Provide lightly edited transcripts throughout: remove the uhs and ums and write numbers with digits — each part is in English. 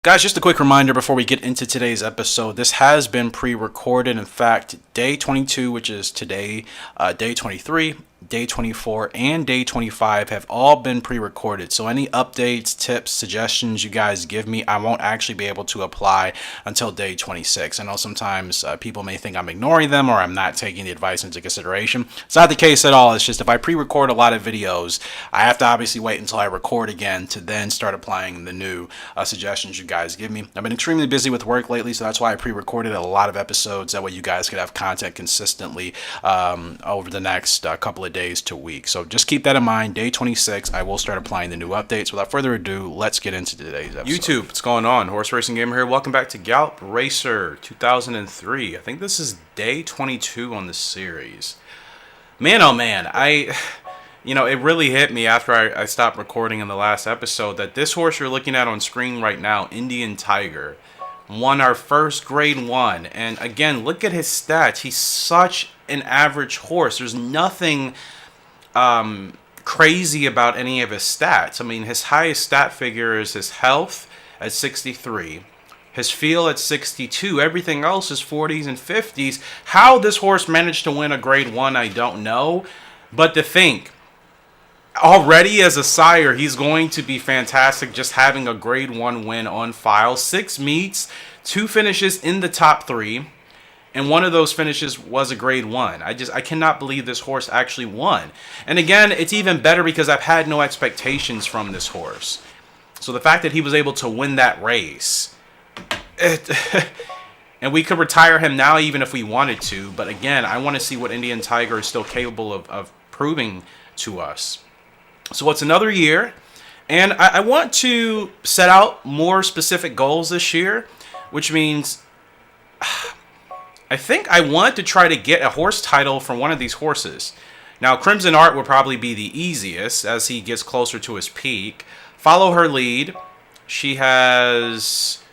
Guys, just a quick reminder before we get into today's episode. This has been pre-recorded. In fact, day 22, which is today, day 23, day 24, and day 25 have all been pre-recorded. So any updates, tips, suggestions you guys give me, I won't actually be able to apply until day 26. I know sometimes people may think I'm ignoring them or I'm not taking the advice into consideration. It's not the case at all. It's just if I pre-record a lot of videos, I have to obviously wait until I record again to then start applying the new suggestions you guys give me. I've been extremely busy with work lately, so that's why I pre-recorded a lot of episodes. That way you guys could have content consistently over the next couple of days to weeks. So just keep that in mind. Day 26, I will start applying the new updates. Without further ado, let's get into today's episode. YouTube, what's going on? Horse Racing Gamer here. Welcome back to Gallop Racer 2003. I think this is day 22 on the series. Man, oh man, it really hit me after I stopped recording in the last episode that this horse you're looking at on screen right now, Indian Tiger, won our first grade 1. And again, look at his stats. He's such an average horse. There's nothing crazy about any of his stats. I mean, his highest stat figure is his health at 63. His feel at 62. Everything else is 40s and 50s. How this horse managed to win a grade 1, I don't know. But to think, already as a sire, he's going to be fantastic just having a grade 1 win on file. 6 meets, 2 finishes in the top 3. And one of those finishes was a grade 1. I cannot believe this horse actually won. And again, it's even better because I've had no expectations from this horse. So the fact that he was able to win that race, and we could retire him now even if we wanted to. But again, I want to see what Indian Tiger is still capable of proving to us. So it's another year, and I want to set out more specific goals this year, which means I think I want to try to get a horse title from one of these horses. Now, Crimson Art would probably be the easiest as he gets closer to his peak. Follow her lead. She has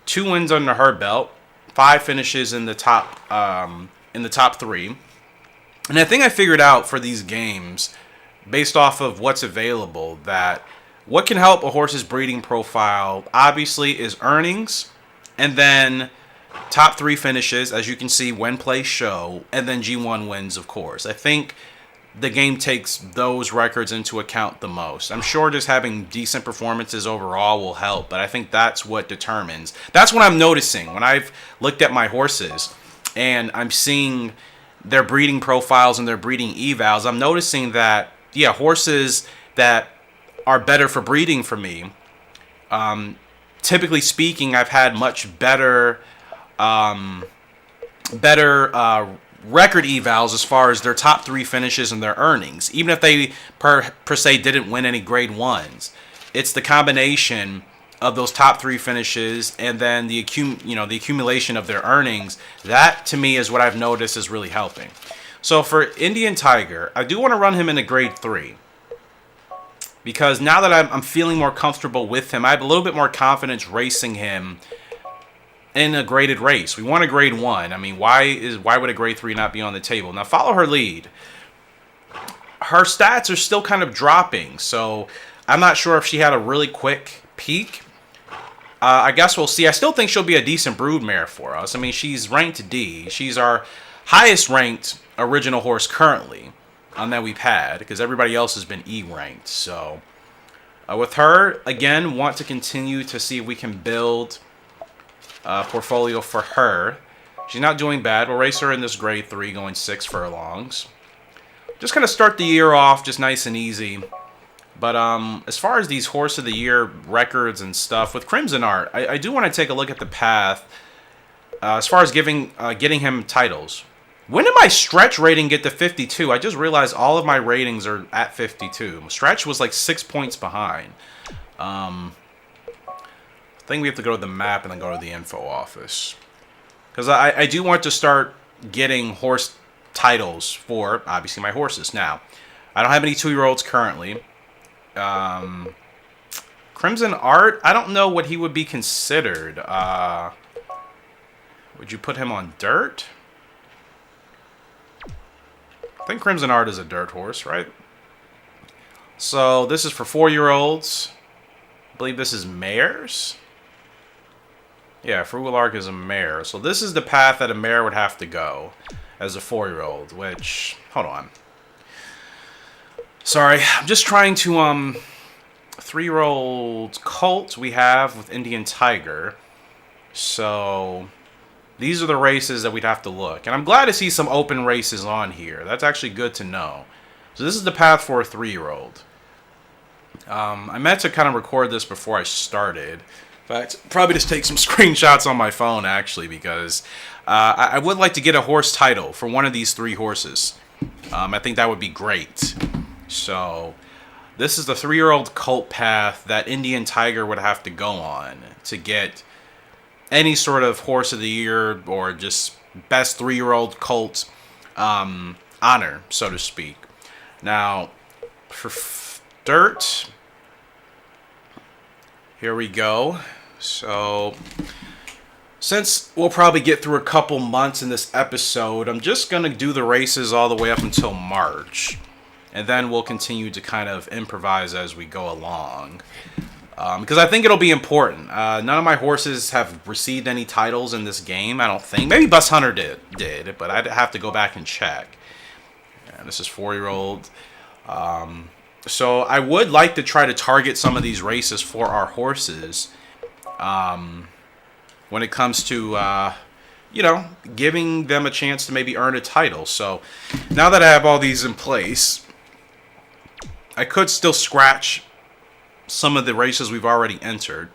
2 wins under her belt, 5 finishes in the top 3. And I think I figured out for these games, based off of what's available, that what can help a horse's breeding profile obviously is earnings, and then top 3 finishes, as you can see when play show, and then G1 wins, of course. I think the game takes those records into account the most. I'm sure just having decent performances overall will help, but I think that's what determines. That's what I'm noticing when I've looked at my horses and I'm seeing their breeding profiles and their breeding evals. I'm noticing that, yeah, horses that are better for breeding for me, typically speaking, I've had much better record evals as far as their top 3 finishes and their earnings, even if they per se didn't win any grade 1s. It's the combination of those top 3 finishes and then the accumulation of their earnings. That to me is what I've noticed is really helping. So for Indian Tiger, I do want to run him in a grade 3 because now that I'm feeling more comfortable with him, I have a little bit more confidence racing him in a graded race. We want a grade 1. I mean, why would a grade 3 not be on the table? Now, follow her lead. Her stats are still kind of dropping, so I'm not sure if she had a really quick peak. I guess we'll see. I still think she'll be a decent broodmare for us. I mean, she's ranked D. She's our highest ranked original horse currently that we've had, because everybody else has been E ranked. So with her, again, want to continue to see if we can build portfolio for her. She's not doing bad. We'll race her in this grade 3 going 6 furlongs. Just kind of start the year off just nice and easy. But as far as these horse of the year records and stuff with Crimson Art, I do want to take a look at the path as far as getting him titles. When did my stretch rating get to 52? I just realized all of my ratings are at 52. Stretch was like 6 points behind. I think we have to go to the map and then go to the info office. Because I do want to start getting horse titles for, obviously, my horses. Now, I don't have any 2-year-olds currently. Crimson Art, I don't know what he would be considered. Would you put him on dirt? I think Crimson Art is a dirt horse, right? So this is for 4-year-olds. I believe this is mares. Yeah, Frugal Arc is a mare. So this is the path that a mare would have to go as a 4-year-old, which, hold on. Sorry, I'm just trying to, 3-year-old colt we have with Indian Tiger. So these are the races that we'd have to look. And I'm glad to see some open races on here. That's actually good to know. So this is the path for a 3-year-old. I meant to kind of record this before I started. In fact, probably just take some screenshots on my phone, actually, because I would like to get a horse title for one of these 3 horses. I think that would be great. So this is the 3-year-old colt path that Indian Tiger would have to go on to get any sort of horse of the year or just best 3-year-old colt honor, so to speak. Now, for dirt, here we go. So, since we'll probably get through a couple months in this episode, I'm just going to do the races all the way up until March. And then we'll continue to kind of improvise as we go along. Because I think it'll be important. None of my horses have received any titles in this game, I don't think. Maybe Bus Hunter did, but I'd have to go back and check. And this is 4-year-old. So I would like to try to target some of these races for our horses. When it comes to, giving them a chance to maybe earn a title. So now that I have all these in place, I could still scratch some of the races we've already entered.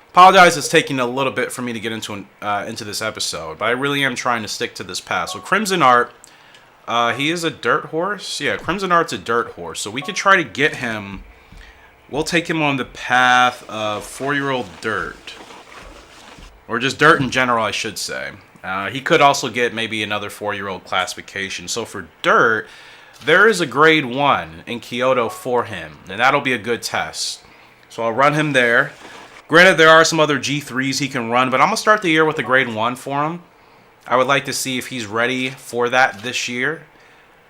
Apologize, it's taking a little bit for me to get into this episode, but I really am trying to stick to this path. So Crimson Art, he is a dirt horse. Yeah, Crimson Art's a dirt horse, so we could try to get him. We'll take him on the path of 4-year-old dirt, or just dirt in general, I should say. He could also get maybe another 4-year-old classification. So for dirt, there is a grade 1 in Kyoto for him, and that'll be a good test. So I'll run him there. Granted, there are some other G3s he can run, but I'm going to start the year with a grade 1 for him. I would like to see if he's ready for that this year.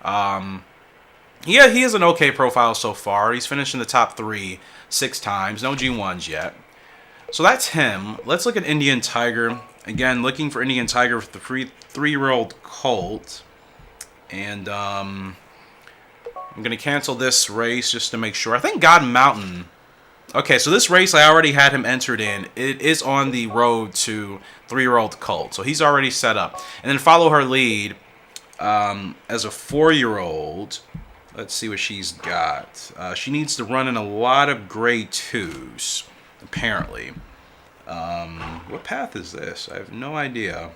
Yeah, he has an okay profile so far. He's finished in the top 3 6 times. No G1s yet. So that's him. Let's look at Indian Tiger. Again, looking for Indian Tiger with the 3-year-old colt. And I'm going to cancel this race just to make sure. I think God Mountain. Okay, so this race I already had him entered in. It is on the road to 3-year-old colt. So he's already set up. And then follow her lead as a 4-year-old. Let's see what she's got. She needs to run in a lot of grade 2s, apparently. What path is this? I have no idea.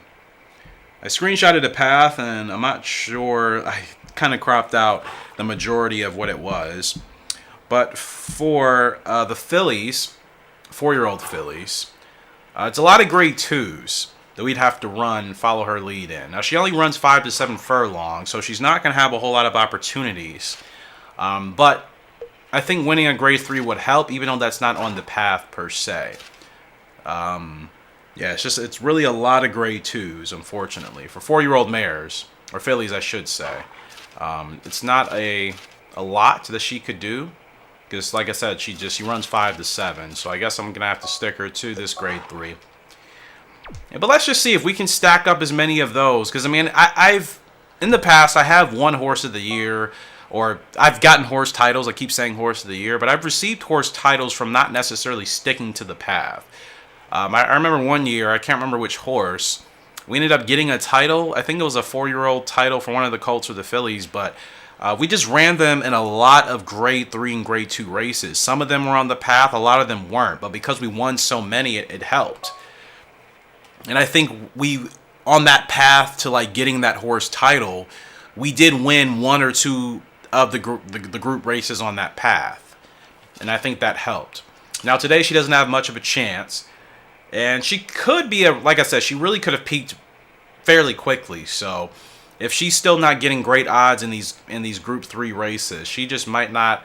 I screenshotted a path, and I'm not sure. I kind of cropped out the majority of what it was. But for the fillies, 4-year-old fillies, it's a lot of grade 2s that we'd have to run, follow her lead in. Now, she only runs 5 to 7 furlongs, so she's not going to have a whole lot of opportunities. But I think winning a grade 3 would help, even though that's not on the path per se. Yeah, it's really a lot of grade 2s, unfortunately, for 4-year-old mares, or fillies, I should say. It's not a lot that she could do, because, like I said, she runs 5 to 7, so I guess I'm going to have to stick her to this grade 3. Yeah, but let's just see if we can stack up as many of those, because, I mean, I've, in the past, I have won Horse of the Year, or I've gotten horse titles. I keep saying Horse of the Year, but I've received horse titles from not necessarily sticking to the path. I remember one year, I can't remember which horse, we ended up getting a title. I think it was a 4-year-old title for one of the colts or the fillies, but we just ran them in a lot of grade 3 and grade 2 races. Some of them were on the path, a lot of them weren't, but because we won so many, it helped. And I think we, on that path to like getting that horse title, we did win 1 or 2 of the group races on that path. And I think that helped. Now today she doesn't have much of a chance. And she could be, like I said, she really could have peaked fairly quickly. So if she's still not getting great odds in these Group 3 races, she just might not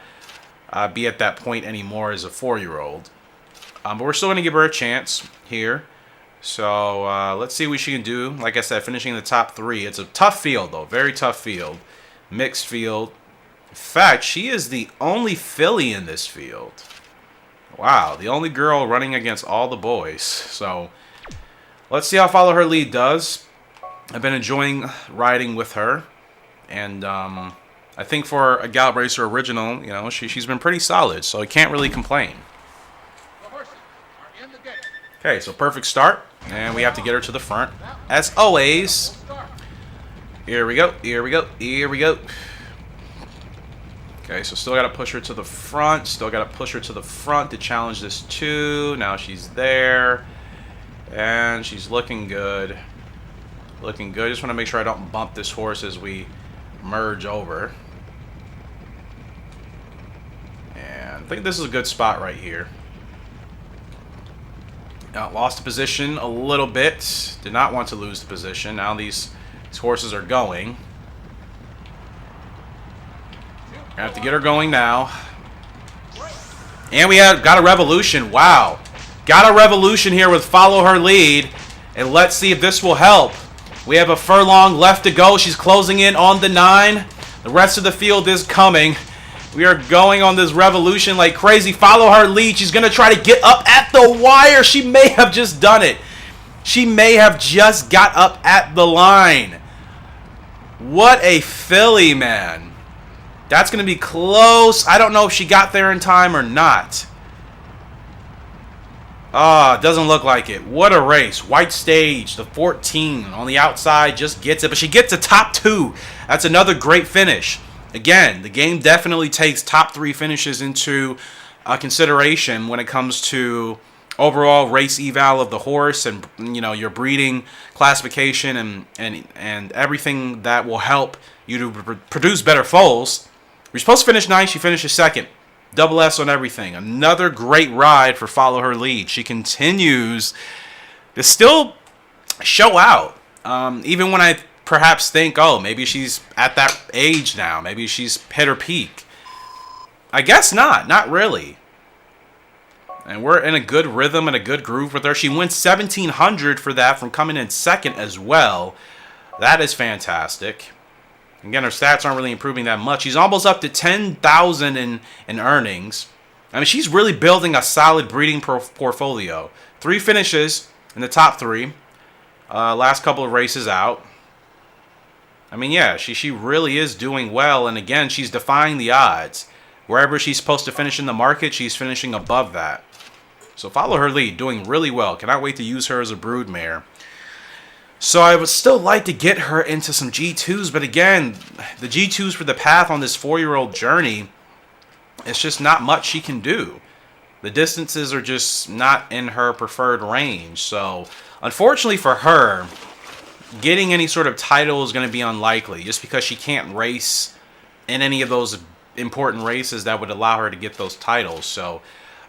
be at that point anymore as a 4-year-old. But we're still going to give her a chance here. So let's see what she can do. Like I said, finishing in the top 3. It's a tough field, though. Very tough field. Mixed field. In fact, she is the only filly in this field. Wow, the only girl running against all the boys. So let's see how Follow Her Lead does. I've been enjoying riding with her. And I think for a Gallop Racer original, you know, she's been pretty solid. So I can't really complain. Okay, so perfect start. And we have to get her to the front. As always. Here we go. Here we go. Here we go. Okay, so still got to push her to the front. Still got to push her to the front to challenge this 2. Now she's there. And she's looking good. Looking good. Just want to make sure I don't bump this horse as we merge over. And I think this is a good spot right here. Lost the position a little bit. Did not want to lose the position. Now these horses are going. I have to get her going now. And we have got a revolution. Wow. Got a revolution here with Follow Her Lead. And let's see if this will help. We have a furlong left to go. She's closing in on the 9. The rest of the field is coming. We are going on this revolution like crazy. Follow Her Lead. She's going to try to get up at the wire. She may have just done it. She may have just got up at the line. What a filly, man. That's going to be close. I don't know if she got there in time or not. Ah, doesn't look like it. What a race. White stage, the 14 on the outside just gets it. But she gets a top 2. That's another great finish. Again, the game definitely takes top 3 finishes into consideration when it comes to overall race eval of the horse and, you know, your breeding classification and everything that will help you to produce better foals. You're supposed to finish 9th. She finishes 2nd. Double S on everything. Another great ride for Follow Her Lead. She continues to still show out. Even when I perhaps think, oh, maybe she's at that age now. Maybe she's hit her peak. I guess not. Not really. And we're in a good rhythm and a good groove with her. She wins 1,700 for that from coming in 2nd as well. That is fantastic. Again, her stats aren't really improving that much. She's almost up to 10,000 in earnings. I mean, she's really building a solid breeding portfolio. 3 finishes in the top 3. Last couple of races out. I mean, yeah, she really is doing well. And again, she's defying the odds. Wherever she's supposed to finish in the market, she's finishing above that. So Follow Her Lead, doing really well. Cannot wait to use her as a broodmare. So I would still like to get her into some G2s, but again, the G2s for the path on this 4-year-old journey, it's just not much she can do. The distances are just not in her preferred range. So unfortunately for her, getting any sort of title is going to be unlikely just because she can't race in any of those important races that would allow her to get those titles. So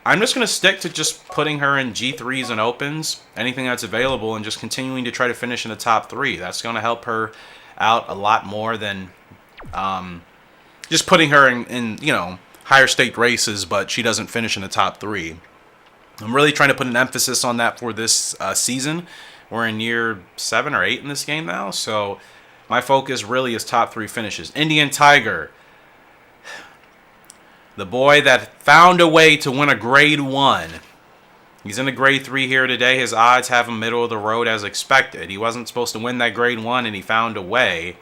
I'm just going to stick to just putting her in G3s and opens, anything that's available, and just continuing to try to finish in the top 3. That's going to help her out a lot more than just putting her in, you know, higher stake races, but she doesn't finish in the top 3. I'm really trying to put an emphasis on that for this season. We're in year 7 or 8 in this game now, so my focus really is top 3 finishes. Indian Tiger. The boy that found a way to win a grade 1. He's in a grade 3 here today. His odds have him middle of the road as expected. He wasn't supposed to win that grade 1, and he found a way.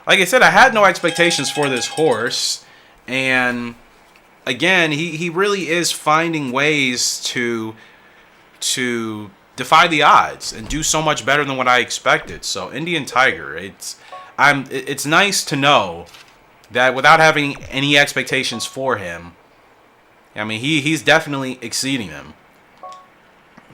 Like I said, I had no expectations for this horse. And again, he really is finding ways to defy the odds and do so much better than what I expected. So Indian Tiger, it's nice to know that without having any expectations for him, I mean, he's definitely exceeding them.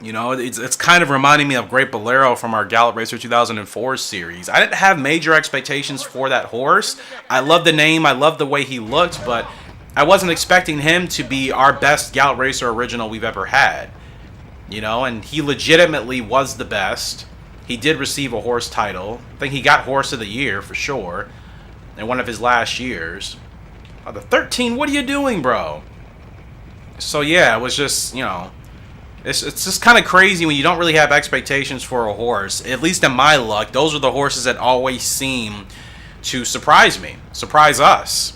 You know, it's kind of reminding me of Great Bolero from our Gallop Racer 2004 series. I didn't have major expectations for that horse. I love the name, I love the way he looked, but I wasn't expecting him to be our best Gallop Racer original we've ever had. You know, and he legitimately was the best. He did receive a horse title. I think he got Horse of the Year for sure in one of his last years. Oh, the 13, what are you doing, bro? So yeah, it was just, you know, it's just kind of crazy when you don't really have expectations for a horse. At least in my luck, those are the horses that always seem to surprise me, surprise us.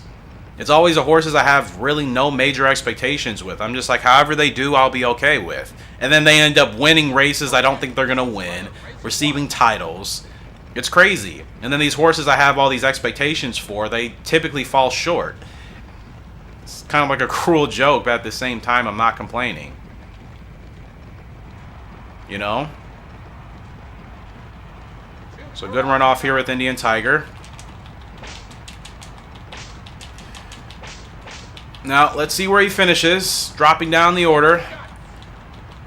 It's always the horses I have really no major expectations with. I'm just like, however they do, I'll be okay with. And then they end up winning races I don't think they're going to win, receiving titles. It's crazy. And then these horses I have all these expectations for, they typically fall short. It's kind of like a cruel joke, but at the same time, I'm not complaining. You know? So good run off here with Indian Tiger. Now, let's see where he finishes. Dropping down the order.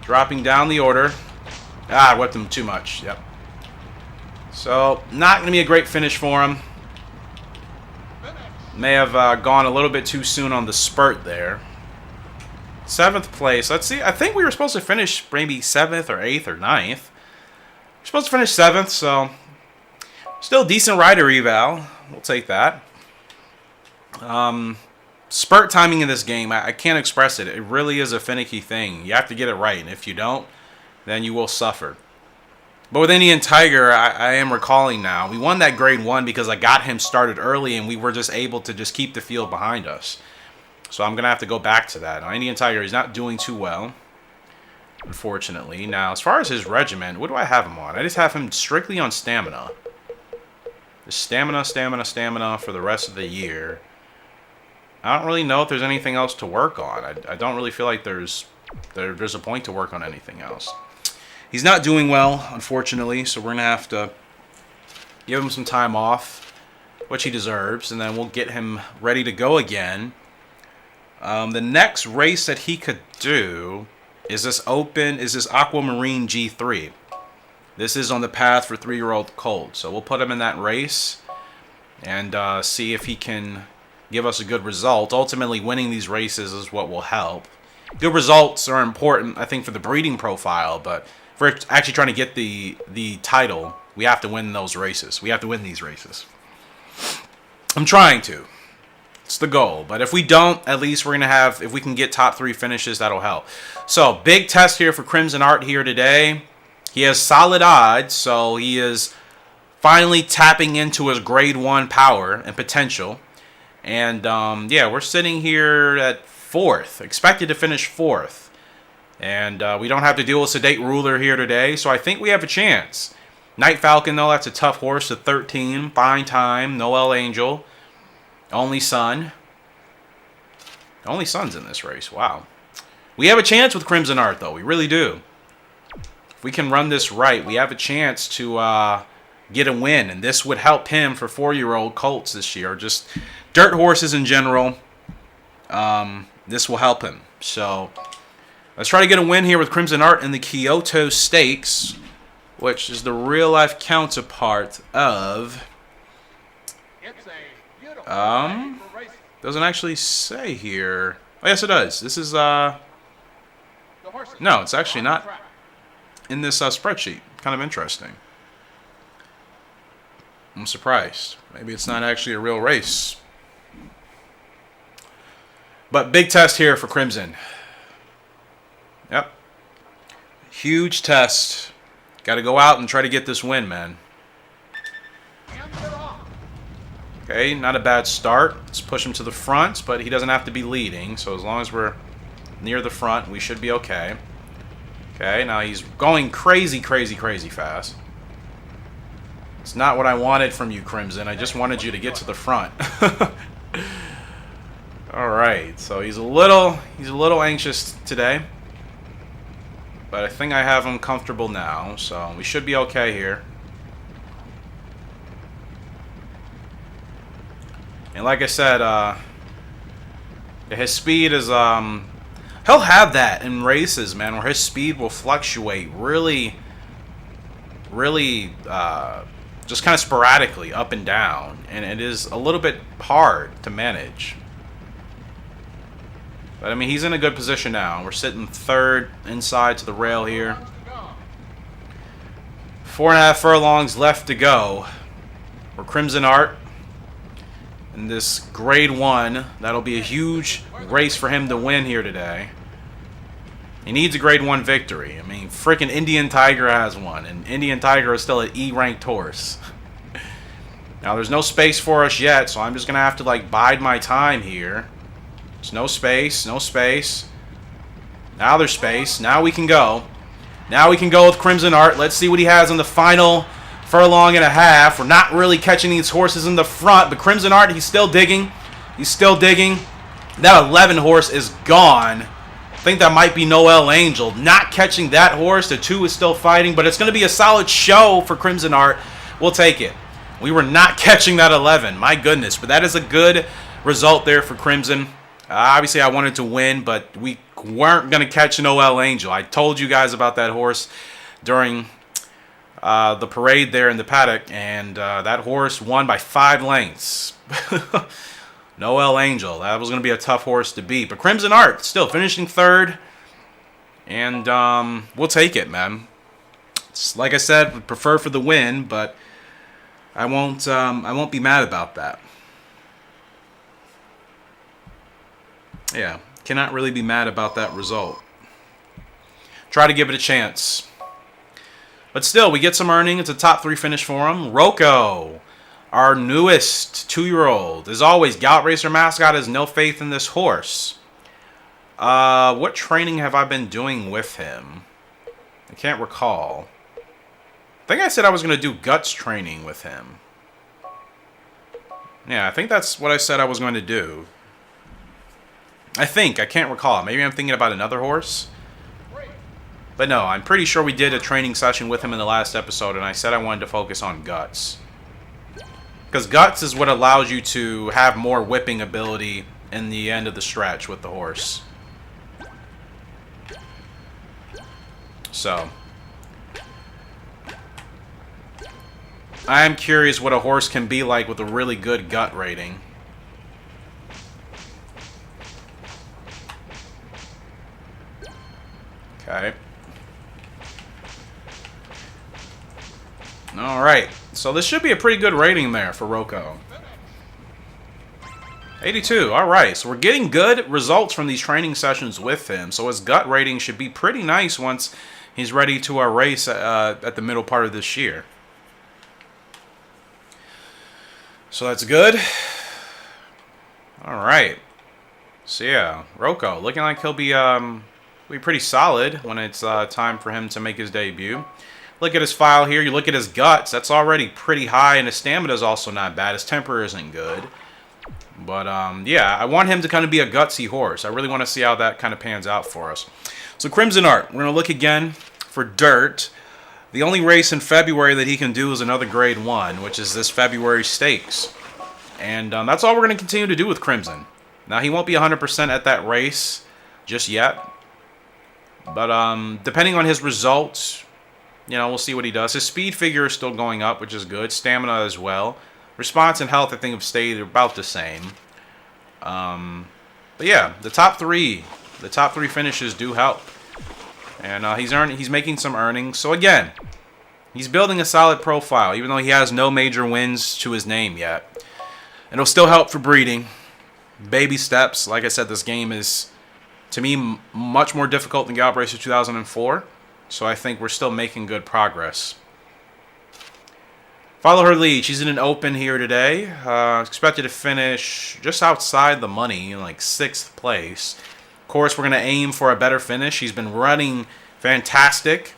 Dropping down the order. Ah, I whipped him too much. Yep. So, not going to be a great finish for him. May have gone a little bit too soon on the spurt there. 7th place. Let's see. I think we were supposed to finish maybe 7th or 8th or 9th. We're supposed to finish 7th, so still decent rider eval. We'll take that. Spurt timing in this game, I can't express it. It really is a finicky thing. You have to get it right, and if you don't, then you will suffer. But with Indian Tiger, I am recalling now, we won that grade 1 because I got him started early, and we were just able to just keep the field behind us. So I'm going to have to go back to that. Now, Indian Tiger is not doing too well, unfortunately. Now, as far as his regiment, what do I have him on? I just have him strictly on stamina. Just stamina, stamina, stamina for the rest of the year. I don't really know if there's anything else to work on. I don't really feel like there's a point to work on anything else. He's not doing well, unfortunately, so we're going to have to give him some time off, which he deserves, and then we'll get him ready to go again. The next race that he could do is this Aquamarine G3. This is on the path for 3-year-old colt, so we'll put him in that race and see if he can give us a good result. Ultimately, winning these races is what will help. Good results are important, I think, for the breeding profile, but if we're actually trying to get the title, we have to win those races. We have to win these races. I'm trying to. It's the goal. But if we don't, at least we're going to have, if we can get top 3 finishes, that'll help. So, big test here for Crimson Art here today. He has solid odds, so he is finally tapping into his grade 1 power and potential. And, yeah, we're sitting here at 4th. Expected to finish 4th. And we don't have to deal with Sedate Ruler here today, so I think we have a chance. Night Falcon, though, that's a tough horse at 13. Fine Time, Noel Angel, Only Son. Only Son's in this race, wow. We have a chance with Crimson Art, though, we really do. If we can run this right, we have a chance to get a win, and this would help him for 4-year-old colts this year, just dirt horses in general. This will help him. So let's try to get a win here with Crimson Art in the Kyoto Stakes, which is the real-life counterpart of... doesn't actually say here. Oh, yes, it does. This is, no, it's actually not in this spreadsheet. Kind of interesting. I'm surprised. Maybe it's not actually a real race. But big test here for Crimson. Yep. Huge test. Got to go out and try to get this win, man. Okay, not a bad start. Let's push him to the front, but he doesn't have to be leading. So as long as we're near the front, we should be okay. Okay, now he's going crazy, crazy, crazy fast. It's not what I wanted from you, Crimson. I just wanted you to get to the front. All right, so he's a little anxious today, but I think I have him comfortable now, so we should be okay here. And like I said, his speed is he'll have that in races, man, where his speed will fluctuate really just kind of sporadically up and down, and it is a little bit hard to manage. But I mean, he's in a good position now. We're sitting 3rd inside to the rail here. 4.5 furlongs left to go. We're Crimson Art in this grade 1. That'll be a huge race for him to win here today. He needs a grade 1 victory. I mean, freaking Indian Tiger has one, and Indian Tiger is still an E-ranked horse. Now, there's no space for us yet, so I'm just going to have to, like, bide my time here. There's no space, no space. Now there's space. Now we can go. Now we can go with Crimson Art. Let's see what he has in the final furlong and a half. We're not really catching these horses in the front, but Crimson Art, he's still digging. He's still digging. That 11 horse is gone. I think that might be Noel Angel. Not catching that horse. The 2 is still fighting, but it's going to be a solid show for Crimson Art. We'll take it. We were not catching that 11. My goodness. But that is a good result there for Crimson. Obviously, I wanted to win, but we weren't going to catch Noel Angel. I told you guys about that horse during the parade there in the paddock, and that horse won by 5 lengths. Noel Angel. That was going to be a tough horse to beat. But Crimson Art still finishing 3rd, and we'll take it, man. It's, like I said, would prefer for the win, but I won't be mad about that. Yeah, cannot really be mad about that result. Try to give it a chance. But still, we get some earning. It's a top 3 finish for him. Rocco, our newest 2-year-old. As always, Gallop Racer mascot has no faith in this horse. What training have I been doing with him? I can't recall. I think I said I was going to do guts training with him. Yeah, I think that's what I said I was going to do. I can't recall. Maybe I'm thinking about another horse. But no, I'm pretty sure we did a training session with him in the last episode, and I said I wanted to focus on guts. Because guts is what allows you to have more whipping ability in the end of the stretch with the horse. So, I am curious what a horse can be like with a really good gut rating. Okay. Alright, so this should be a pretty good rating there for Rocco. 82, alright, so we're getting good results from these training sessions with him, so his gut rating should be pretty nice once he's ready to race at the middle part of this year. So that's good. Alright, so yeah, Rocco, looking like he'll be pretty solid when it's time for him to make his debut. Look at his file here. You look at his guts. That's already pretty high, and his stamina is also not bad. His temper isn't good. But, yeah, I want him to kind of be a gutsy horse. I really want to see how that kind of pans out for us. So, Crimson Art. We're going to look again for Dirt. The only race in February that he can do is another Grade 1, which is this February Stakes. And that's all we're going to continue to do with Crimson. Now, he won't be 100% at that race just yet. But depending on his results, you know, we'll see what he does. His speed figure is still going up, which is good. Stamina as well. Response and health, I think, have stayed about the same. But yeah, the top three finishes do help, and he's making some earnings. So again, he's building a solid profile, even though he has no major wins to his name yet. It'll still help for breeding. Baby steps. Like I said, this game is, to me, much more difficult than Gallop Racer 2004. So I think we're still making good progress. Follow her lead. She's in an open here today. Expected to finish just outside the money, in like 6th place. Of course, we're going to aim for a better finish. She's been running fantastic.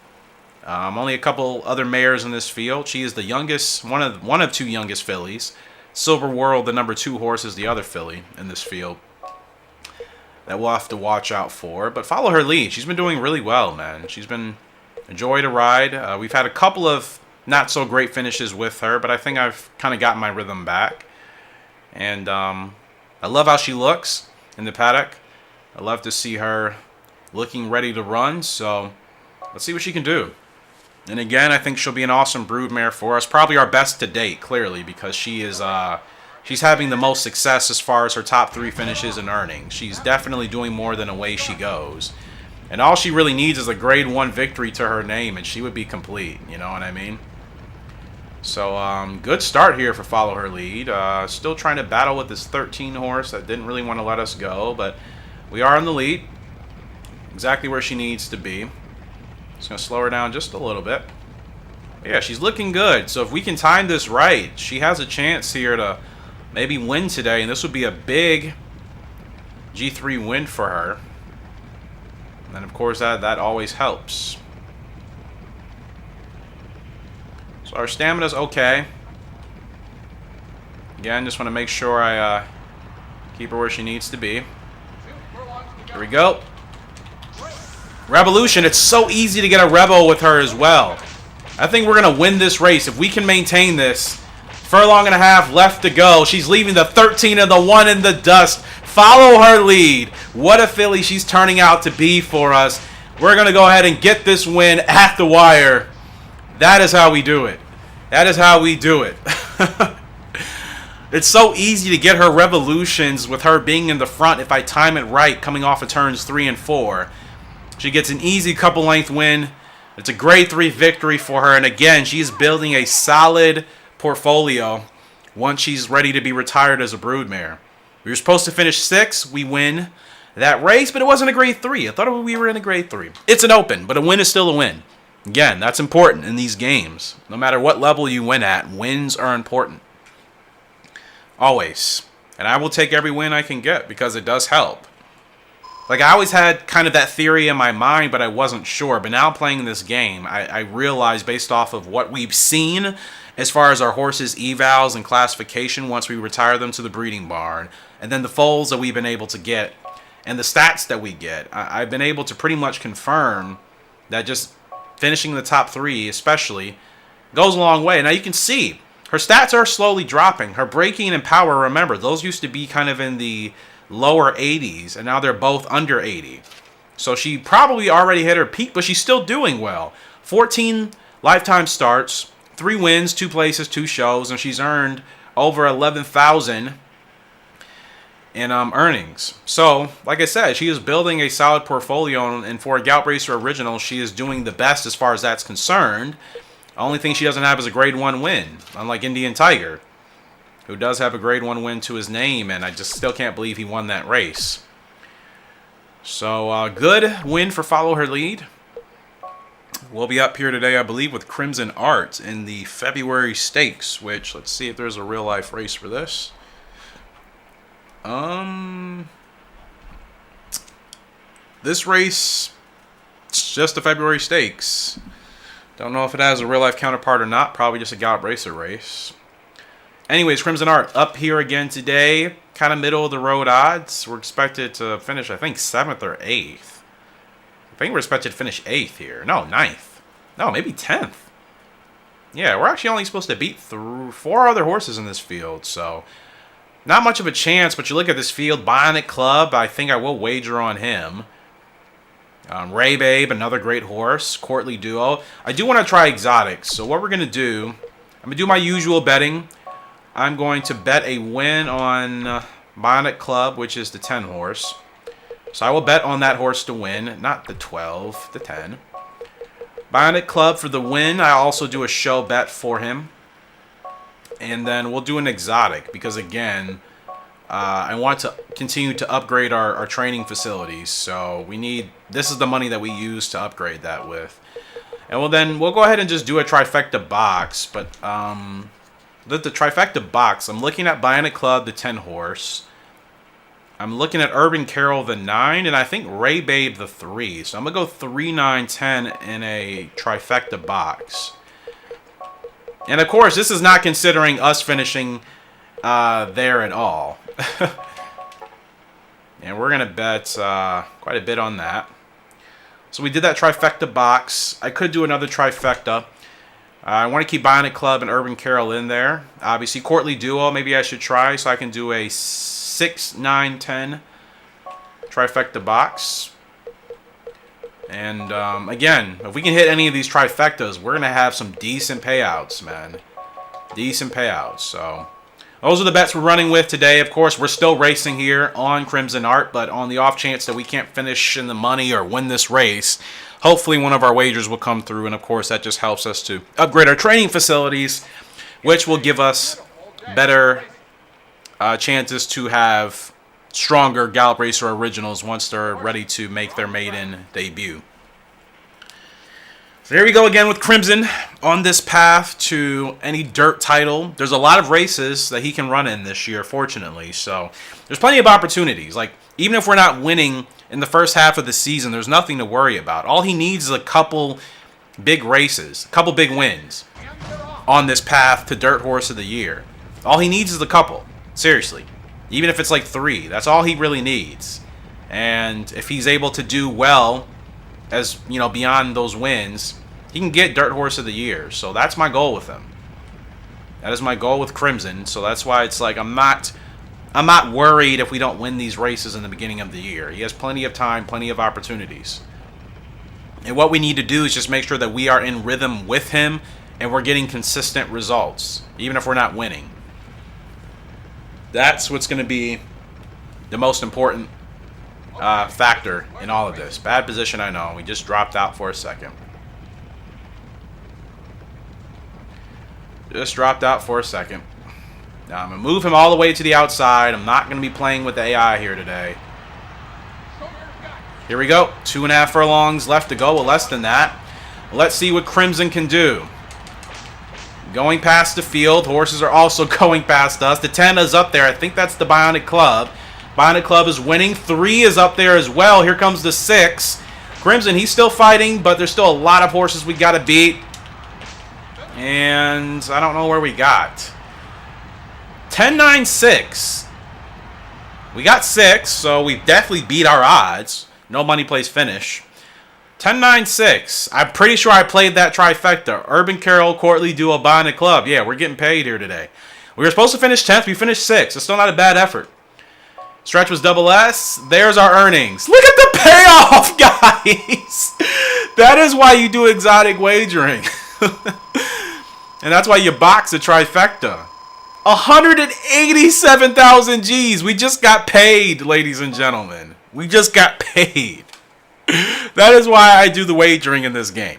Only a couple other mares in this field. She is the youngest, one of 2 youngest fillies. Silver World, the number 2 horse, is the other filly in this field that we'll have to watch out for. But follow her lead. She's been doing really well, man. She's been a joy to ride. We've had a couple of not so great finishes with her, but I think I've kind of gotten my rhythm back. And I love how she looks in the paddock. I love to see her looking ready to run. So let's see what she can do. And again, I think she'll be an awesome broodmare for us. Probably our best to date, clearly, because she is she's having the most success as far as her top 3 finishes and earnings. She's definitely doing more than away she goes. And all she really needs is a Grade 1 victory to her name, and she would be complete. You know what I mean? So, good start here for Follow Her Lead. Still trying to battle with this 13 horse that didn't really want to let us go, but we are in the lead. Exactly where she needs to be. Just going to slow her down just a little bit. Yeah, she's looking good. So if we can time this right, she has a chance here to maybe win today. And this would be a big G3 win for her. And of course, that always helps. So our stamina's okay. Again, just want to make sure I keep her where she needs to be. Here we go. Revolution. It's so easy to get a Rebel with her as well. I think we're going to win this race. If we can maintain this. Furlong and a half left to go. She's leaving the 13 and the 1 in the dust. Follow her lead. What a filly she's turning out to be for us. We're going to go ahead and get this win at the wire. That is how we do it. That is how we do it. It's so easy to get her revolutions with her being in the front if I time it right coming off of turns 3 and 4. She gets an easy couple length win. It's a grade 3 victory for her. And again, she's building a solid portfolio once she's ready to be retired as a broodmare. We were supposed to finish 6th. We win that race, but it wasn't a grade 3. I thought we were in a grade 3. It's an open, but a win is still a win. Again, that's important in these games. No matter what level you win at, wins are important. Always. And I will take every win I can get because it does help. Like, I always had kind of that theory in my mind, but I wasn't sure. But now playing this game, I realize based off of what we've seen as far as our horses' evals and classification once we retire them to the breeding barn, and then the foals that we've been able to get, and the stats that we get, I've been able to pretty much confirm that just finishing in the top 3 especially goes a long way. Now you can see her stats are slowly dropping. Her braking and power, remember, those used to be kind of in the lower 80s, and now they're both under 80. So she probably already hit her peak, but she's still doing well. 14 lifetime starts, 3 wins, 2 places, 2 shows, and she's earned over $11,000 in earnings. So, like I said, she is building a solid portfolio, and for a Gallop Racer Original, she is doing the best as far as that's concerned. The only thing she doesn't have is a grade 1 win, unlike Indian Tiger, who does have a grade 1 win to his name, and I just still can't believe he won that race. So, good win for Follow Her Lead. We'll be up here today, I believe, with Crimson Art in the February Stakes, which, let's see if there's a real-life race for this. This race, it's just a February Stakes. Don't know if it has a real-life counterpart or not. Probably just a Gallop Racer race. Anyways, Crimson Art up here again today. Kind of middle-of-the-road odds. We're expected to finish, I think, 7th or 8th. I think we're expected to finish 8th here. No, 9th. No, maybe 10th. Yeah, we're actually only supposed to beat 4 other horses in this field, so not much of a chance. But you look at this field, Bionic Club, I think I will wager on him. Ray Babe, another great horse. Courtly Duo. I do want to try exotics. So what we're going to do, I'm going to do my usual betting. I'm going to bet a win on Bionic Club, which is the 10 horse. So I will bet on that horse to win, not the 12, the 10. Bionic Club for the win. I also do a show bet for him. And then we'll do an exotic because, again, I want to continue to upgrade our training facilities. So this is the money that we use to upgrade that with. And we'll go ahead and just do a trifecta box. But the trifecta box, I'm looking at Bionic Club, the 10 horse. I'm looking at Urban Carol, the 9, and I think Ray Babe, the 3. So I'm going to go 3, 9, 10 in a trifecta box. And, of course, this is not considering us finishing there at all. And we're going to bet quite a bit on that. So we did that trifecta box. I could do another trifecta. I want to keep Bionic Club and Urban Carol in there. Obviously, Courtly Duo, maybe I should try. So I can do a 6, 9, 10 trifecta box. And, again, if we can hit any of these trifectas, we're going to have some decent payouts, man. Decent payouts. So those are the bets we're running with today. Of course, we're still racing here on Crimson Art, but on the off chance that we can't finish in the money or win this race, hopefully one of our wagers will come through. And, of course, that just helps us to upgrade our training facilities, which will give us better chances to have stronger Gallop Racer Originals once they're ready to make their maiden debut. So here we go again with Crimson on this path to any dirt title. There's a lot of races that he can run in this year, fortunately. So there's plenty of opportunities. Like, even if we're not winning in the first half of the season, there's nothing to worry about. All he needs is a couple big races, a couple big wins on this path to Dirt Horse of the Year. All he needs is a couple. Seriously. Even if it's like 3. That's all he really needs. And if he's able to do well, as you know, beyond those wins, he can get Dirt Horse of the Year. So that's my goal with him. That is my goal with Crimson. So that's why it's like I'm not worried if we don't win these races in the beginning of the year. He has plenty of time, plenty of opportunities. And what we need to do is just make sure that we are in rhythm with him and we're getting consistent results, even if we're not winning. That's what's going to be the most important factor in all of this. Bad position, I know. We just dropped out for a second. Just dropped out for a second. Now I'm going to move him all the way to the outside. I'm not going to be playing with the AI here today. Here we go. 2.5 furlongs left to go. Well, less than that. Let's see what Crimson can do. Going past the field. Horses are also going past us. The 10 is up there. I think that's the Bionic Club. Bionic Club is winning. 3 is up there as well. Here comes the 6. Crimson, he's still fighting, but there's still a lot of horses we got to beat. And I don't know where we got. 10-9-6. We got 6, so we definitely beat our odds. No money plays finish. 10-9-6. I'm pretty sure I played that trifecta. Urban Carol, Courtly Duo, Bionic Club. Yeah, we're getting paid here today. We were supposed to finish 10th. We finished 6th. It's still not a bad effort. Stretch was double S. There's our earnings. Look at the payoff, guys. That is why you do exotic wagering. And that's why you box a trifecta. 187,000 G's. We just got paid, ladies and gentlemen. We just got paid. That is why I do the wagering in this game.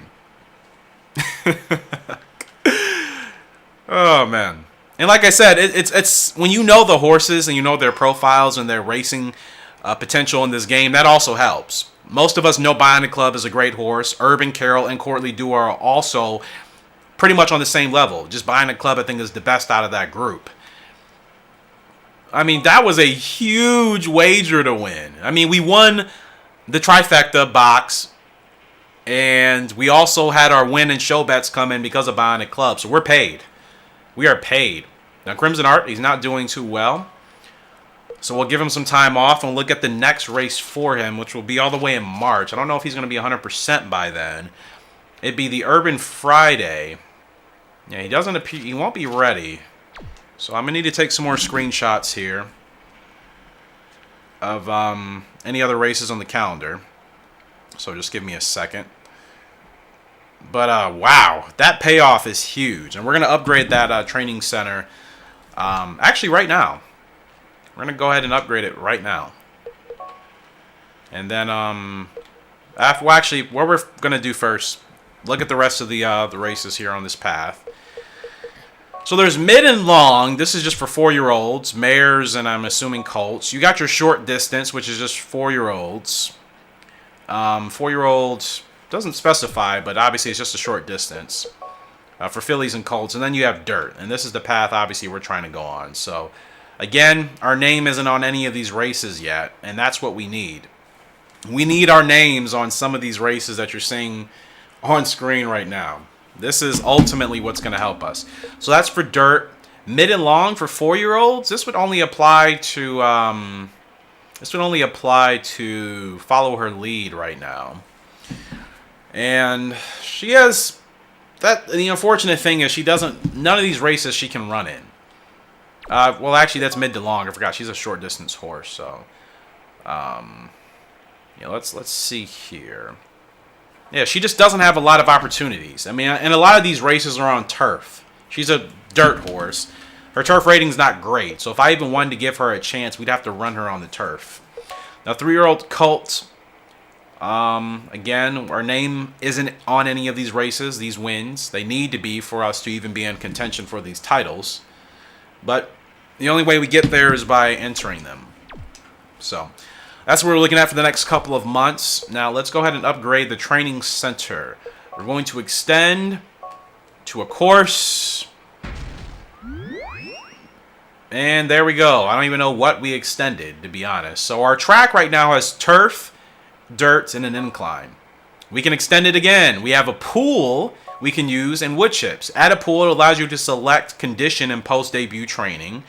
Oh, man. And like I said, it's when you know the horses and you know their profiles and their racing potential in this game, that also helps. Most of us know Bionic Club is a great horse. Urban Carol and Courtly Duo are also pretty much on the same level. Just Bionic Club, I think, is the best out of that group. I mean, that was a huge wager to win. I mean, we won the trifecta box, and we also had our win and show bets come in because of Bionic Club. So we're paid. We are paid. Now, Crimson Art, he's not doing too well. So we'll give him some time off and look at the next race for him, which will be all the way in March. I don't know if he's going to be 100% by then. It'd be the Urban Friday. Yeah, he doesn't appear, he won't be ready. So I'm going to need to take some more screenshots here of any other races on the calendar. So just give me a second. But wow, that payoff is huge. And we're going to upgrade that training center actually right now. We're going to go ahead and upgrade it right now. And then, well, actually, what we're going to do first, look at the rest of the races here on this path. So there's mid and long. This is just for 4-year-olds, mares, and I'm assuming colts. You got your short distance, which is just 4-year-olds. 4-year-olds doesn't specify, but obviously it's just a short distance for fillies and colts. And then you have dirt, and this is the path obviously we're trying to go on. So again, our name isn't on any of these races yet, and that's what we need. We need our names on some of these races that you're seeing on screen right now. This is ultimately what's going to help us. So that's for dirt. Mid and long for 4-year-olds. This would only apply to Follow Her Lead right now. And she has that. The unfortunate thing is none of these races she can run in. Well, actually, that's mid to long. I forgot she's a short distance horse. So, let's see here. Yeah, she just doesn't have a lot of opportunities. I mean, and a lot of these races are on turf. She's a dirt horse. Her turf rating's not great. So if I even wanted to give her a chance, we'd have to run her on the turf. Now, 3-year-old colt. Again, our name isn't on any of these races, these wins. They need to be for us to even be in contention for these titles. But the only way we get there is by entering them. So that's what we're looking at for the next couple of months. Now, let's go ahead and upgrade the training center We're going to extend to a course. And there we go. I don't even know what we extended, to be honest. So our track right now has turf, dirt, and an incline. We can extend it again. We have a pool we can use and wood chips. Add a pool, it allows you to select condition and post-debut training.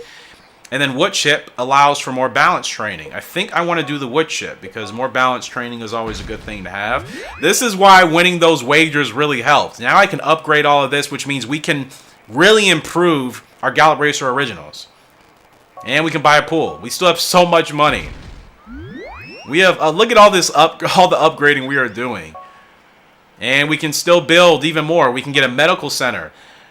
And then wood chip allows for more balance training. I think I want to do the wood chip because more balance training is always a good thing to have. This is why winning those wagers really helped. Now I can upgrade all of this, which means we can really improve our Gallop Racer Originals. And we can buy a pool. We still have so much money. We have look at all this all the upgrading we are doing. And we can still build even more. We can get a medical center.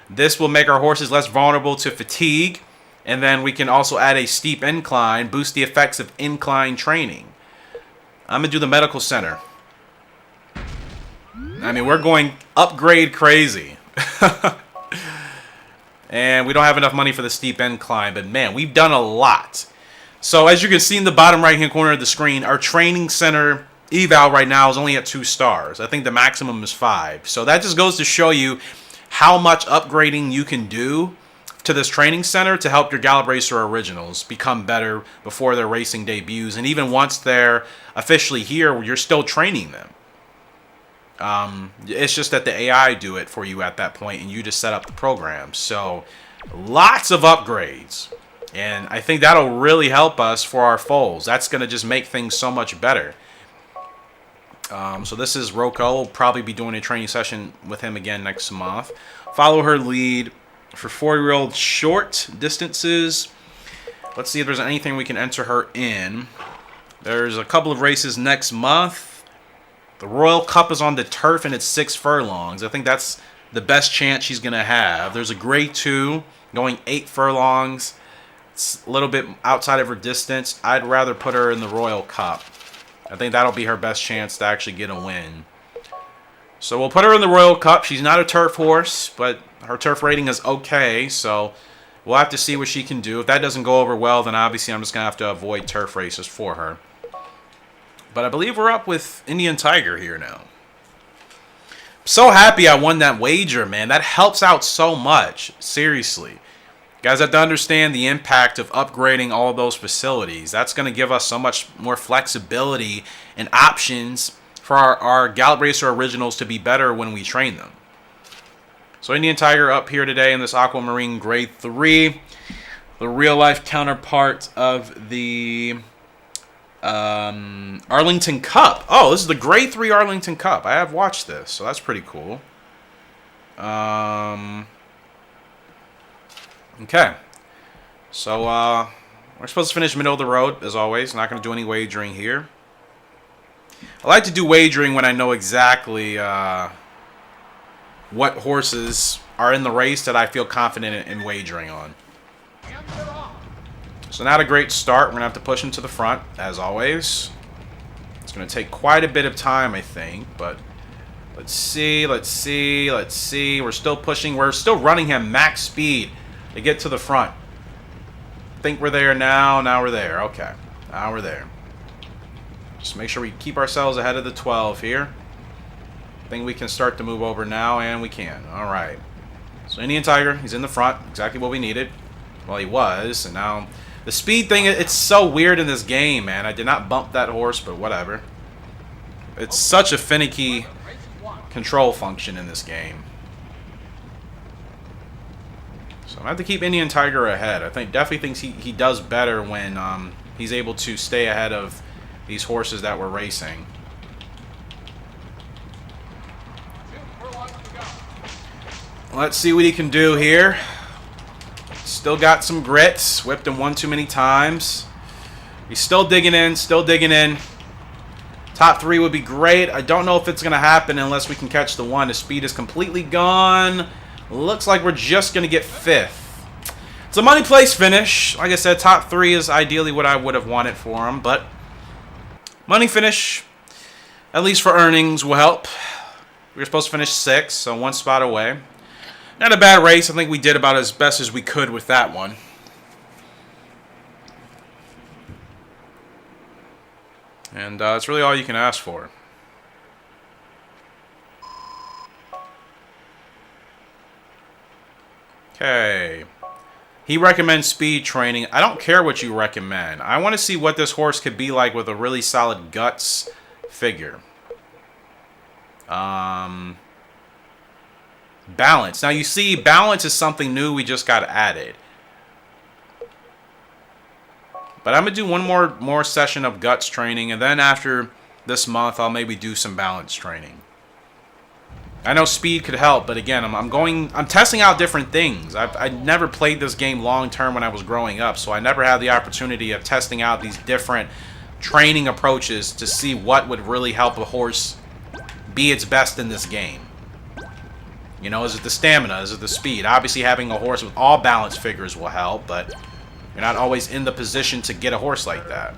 This will make our horses less vulnerable to fatigue. And then we can also add a steep incline, boost the effects of incline training. I'm going to do the medical center. I mean, we're going upgrade crazy. And we don't have enough money for the steep incline, but man, we've done a lot. So as you can see in the bottom right-hand corner of the screen, our training center eval right now is only at 2 stars. I think the maximum is 5. So that just goes to show you how much upgrading you can do to this training center to help your Gallop Racer Originals become better before their racing debuts. And even once they're officially here, you're still training them. It's just that the AI do it for you at that point, and you just set up the program. So lots of upgrades, and I think that'll really help us for our foals. That's going to just make things so much better. So this is Rocco. We'll probably be doing a training session with him again next month. Follow her lead for 4-year-old short distances. Let's see if there's anything we can enter her in. There's a couple of races next month. The Royal Cup is on the turf, and it's 6 furlongs. I think that's the best chance she's going to have. There's a Grade 2 going 8 furlongs. It's a little bit outside of her distance. I'd rather put her in the Royal Cup. I think that'll be her best chance to actually get a win. So we'll put her in the Royal Cup. She's not a turf horse, but her turf rating is okay. So we'll have to see what she can do. If that doesn't go over well, then obviously I'm just going to have to avoid turf races for her. But I believe we're up with Indian Tiger here now. So happy I won that wager, man. That helps out so much. Seriously. You guys have to understand the impact of upgrading all of those facilities. That's going to give us so much more flexibility and options for our Gallop Racer Originals to be better when we train them. So Indian Tiger up here today in this Aquamarine Grade 3. The real-life counterpart of the Arlington Cup. Oh, this is the Grade 3 Arlington Cup. I have watched this, so that's pretty cool. Okay. So, we're supposed to finish middle of the road, as always. Not going to do any wagering here. I like to do wagering when I know exactly what horses are in the race that I feel confident in wagering on. So not a great start. We're going to have to push him to the front, as always. It's going to take quite a bit of time, I think. But let's see. We're still pushing. We're still running him max speed to get to the front. I think we're there now. Now we're there. Okay. Now we're there. Just make sure we keep ourselves ahead of the 12 here. I think we can start to move over now, and we can. All right. So Indian Tiger, he's in the front. Exactly what we needed. Well, he was, and now... The speed thing, it's so weird in this game, man. I did not bump that horse, but whatever. It's such a finicky control function in this game. So I'm going to have to keep Indian Tiger ahead. I think definitely thinks he does better when he's able to stay ahead of these horses that we're racing. Let's see what he can do here. Still got some grit. Whipped him one too many times. He's still digging in. Still digging in. Top 3 would be great. I don't know if it's going to happen unless we can catch the 1. His speed is completely gone. Looks like we're just going to get 5th. It's a money place finish. Like I said, top 3 is ideally what I would have wanted for him. But money finish, at least for earnings, will help. We were supposed to finish 6th, so 1 spot away. Not a bad race. I think we did about as best as we could with that one. And that's really all you can ask for. Okay. He recommends speed training. I don't care what you recommend. I want to see what this horse could be like with a really solid guts figure. Balance. Now you see, balance is something new we just got added. But I'm going to do one more session of guts training, and then after this month, I'll maybe do some balance training. I know speed could help, but again, I'm testing out different things. I never played this game long term when I was growing up, so I never had the opportunity of testing out these different training approaches to see what would really help a horse be its best in this game. You know, is it the stamina? Is it the speed? Obviously, having a horse with all balance figures will help, but you're not always in the position to get a horse like that.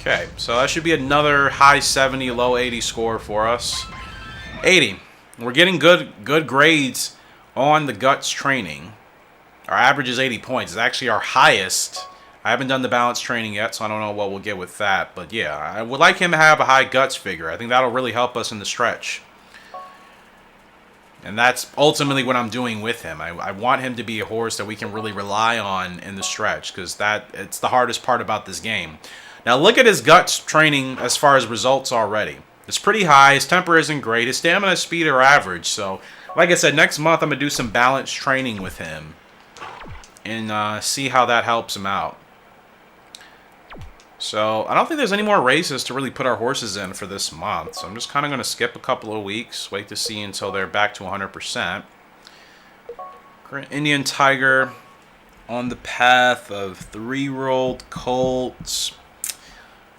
Okay, so that should be another high 70, low 80 score for us. 80. We're getting good grades on the guts training. Our average is 80 points. It's actually our highest. I haven't done the balance training yet, so I don't know what we'll get with that. But yeah, I would like him to have a high guts figure. I think that'll really help us in the stretch. And that's ultimately what I'm doing with him. I want him to be a horse that we can really rely on in the stretch, because it's the hardest part about this game. Now look at his guts training as far as results already. It's pretty high. His temper isn't great. His stamina and speed are average. So, like I said, next month I'm going to do some balance training with him and see how that helps him out. So, I don't think there's any more races to really put our horses in for this month. So, I'm just kind of going to skip a couple of weeks. Wait to see until they're back to 100%. Indian Tiger on the path of 3-year-old colts.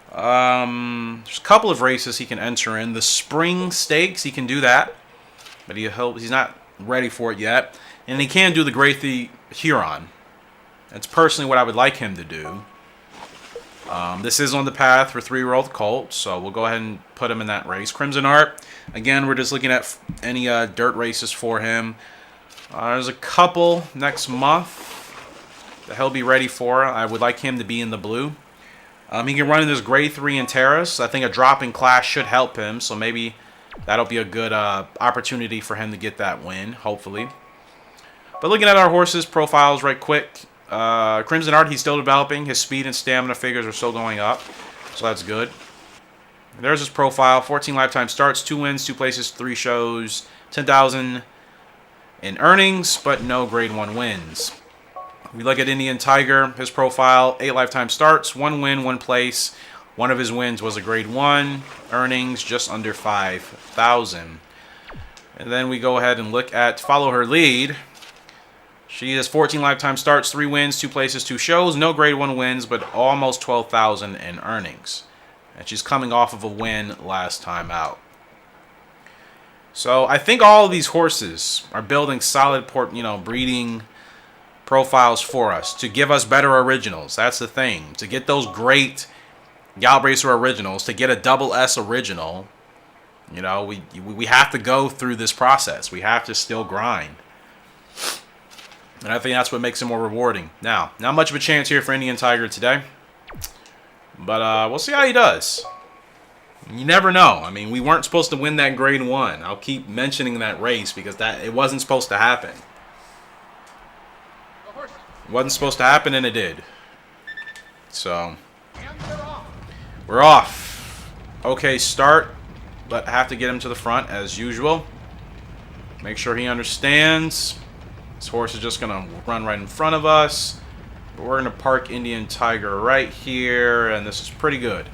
There's a couple of races he can enter in. The Spring Stakes, he can do that. But he's not ready for it yet. And he can do the Great Huron. That's personally what I would like him to do. This is on the path for 3-year-old colts, so we'll go ahead and put him in that race. Crimson Art, again, we're just looking at any dirt races for him. There's a couple next month that he'll be ready for. I would like him to be in the blue. He can run in this grade 3 in Terrace. I think a drop in class should help him, so maybe that'll be a good opportunity for him to get that win, hopefully. But looking at our horses' profiles right quick, Crimson Art, he's still developing. His speed and stamina figures are still going up, so that's good. There's his profile. 14 lifetime starts, 2 wins, 2 places, 3 shows, 10,000 in earnings, but no grade 1 wins. We look at Indian Tiger, his profile, 8 lifetime starts, 1 win, 1 place. One of his wins was a grade 1, earnings just under 5,000. And then we go ahead and look at Follow Her Lead. She has 14 lifetime starts, 3 wins, 2 places, 2 shows, no grade 1 wins, but almost 12,000 in earnings. And she's coming off of a win last time out. So I think all of these horses are building solid breeding profiles for us to give us better originals. That's the thing. To get those great Gallop Racer originals, to get a double S original, we have to go through this process. We have to still grind. And I think that's what makes it more rewarding. Now, not much of a chance here for Indian Tiger today. But we'll see how he does. You never know. I mean, we weren't supposed to win that grade 1. I'll keep mentioning that race because it wasn't supposed to happen. It wasn't supposed to happen, and it did. So, we're off. Okay, start. But have to get him to the front as usual. Make sure he understands. This horse is just going to run right in front of us. But we're going to park Indian Tiger right here, and this is pretty good.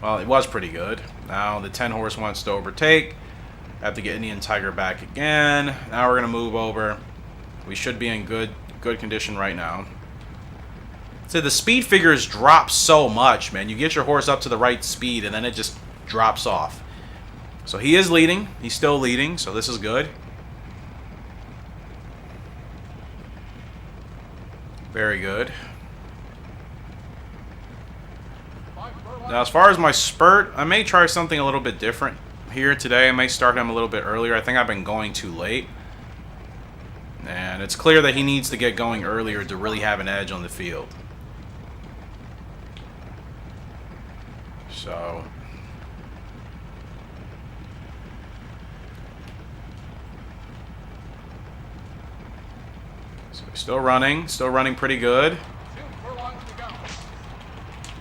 Well, it was pretty good. Now the 10 horse wants to overtake. Have to get Indian Tiger back again. Now we're going to move over. We should be in good condition right now. So the speed figures drop so much, man. You get your horse up to the right speed, and then it just drops off. So he is leading. He's still leading, so this is good. Very good. Now, as far as my spurt, I may try something a little bit different here today. I may start him a little bit earlier. I think I've been going too late. And it's clear that he needs to get going earlier to really have an edge on the field. So still running pretty good.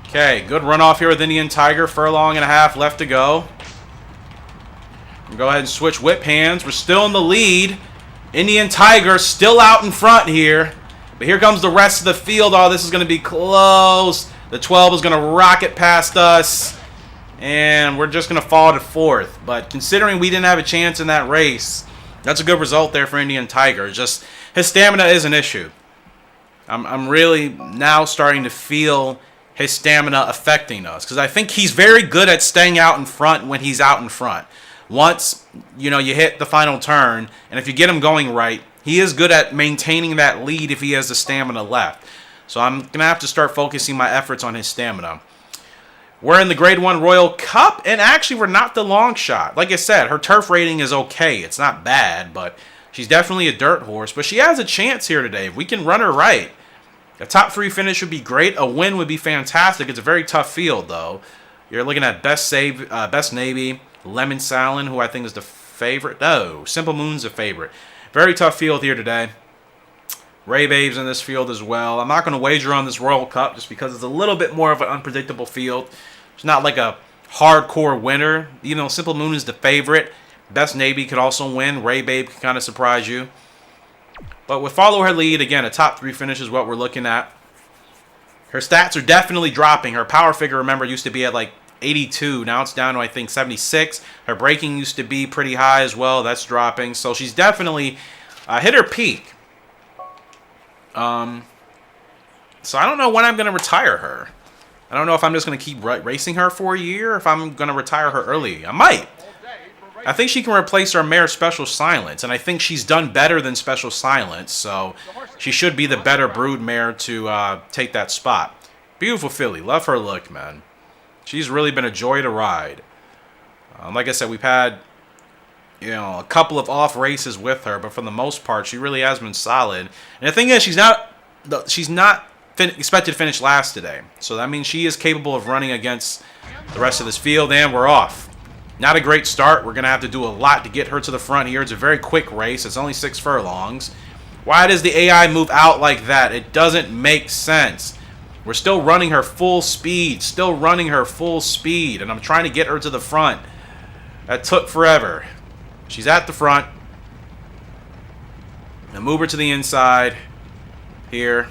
Okay, good runoff here with Indian Tiger. Furlong and a half left to go. We'll go ahead and switch whip hands. We're still in the lead. Indian Tiger still out in front here. But here comes the rest of the field. Oh, this is going to be close. The 12 is going to rocket past us. And we're just going to fall to 4th. But considering we didn't have a chance in that race, that's a good result there for Indian Tiger. Just his stamina is an issue. I'm really now starting to feel his stamina affecting us, because I think he's very good at staying out in front when he's out in front. Once you hit the final turn, and if you get him going right, he is good at maintaining that lead if he has the stamina left. So I'm gonna have to start focusing my efforts on his stamina. We're in the Grade 1 Royal Cup, and actually we're not the long shot. Like I said, her turf rating is okay. It's not bad, but she's definitely a dirt horse. But she has a chance here today. If we can run her right, a top 3 finish would be great. A win would be fantastic. It's a very tough field, though. You're looking at Best Navy, Lemon Salon, who I think is the favorite. No, Simple Moon's the favorite. Very tough field here today. Ray Babe's in this field as well. I'm not going to wager on this Royal Cup just because it's a little bit more of an unpredictable field. It's not like a hardcore winner. Simple Moon is the favorite. Best Navy could also win. Ray Babe can kind of surprise you. But with Follow Her Lead, again, a top 3 finish is what we're looking at. Her stats are definitely dropping. Her power figure, remember, used to be at like 82. Now it's down to, I think, 76. Her braking used to be pretty high as well. That's dropping. So she's definitely hit her peak. So I don't know when I'm going to retire her. I don't know if I'm just going to keep racing her for a year or if I'm going to retire her early. I might. I think she can replace our mare Special Silence, and I think she's done better than Special Silence, so she should be the better brood mare to take that spot. Beautiful filly. Love her look, man. She's really been a joy to ride. Like I said, we've had a couple of off races with her, but for the most part, she really has been solid. And the thing is, she's not expected to finish last today, so that means she is capable of running against the rest of this field, and we're off. Not a great start. We're going to have to do a lot to get her to the front here. It's a very quick race. It's only 6 furlongs. Why does the AI move out like that? It doesn't make sense. We're still running her full speed. And I'm trying to get her to the front. That took forever. She's at the front. Now move her to the inside here.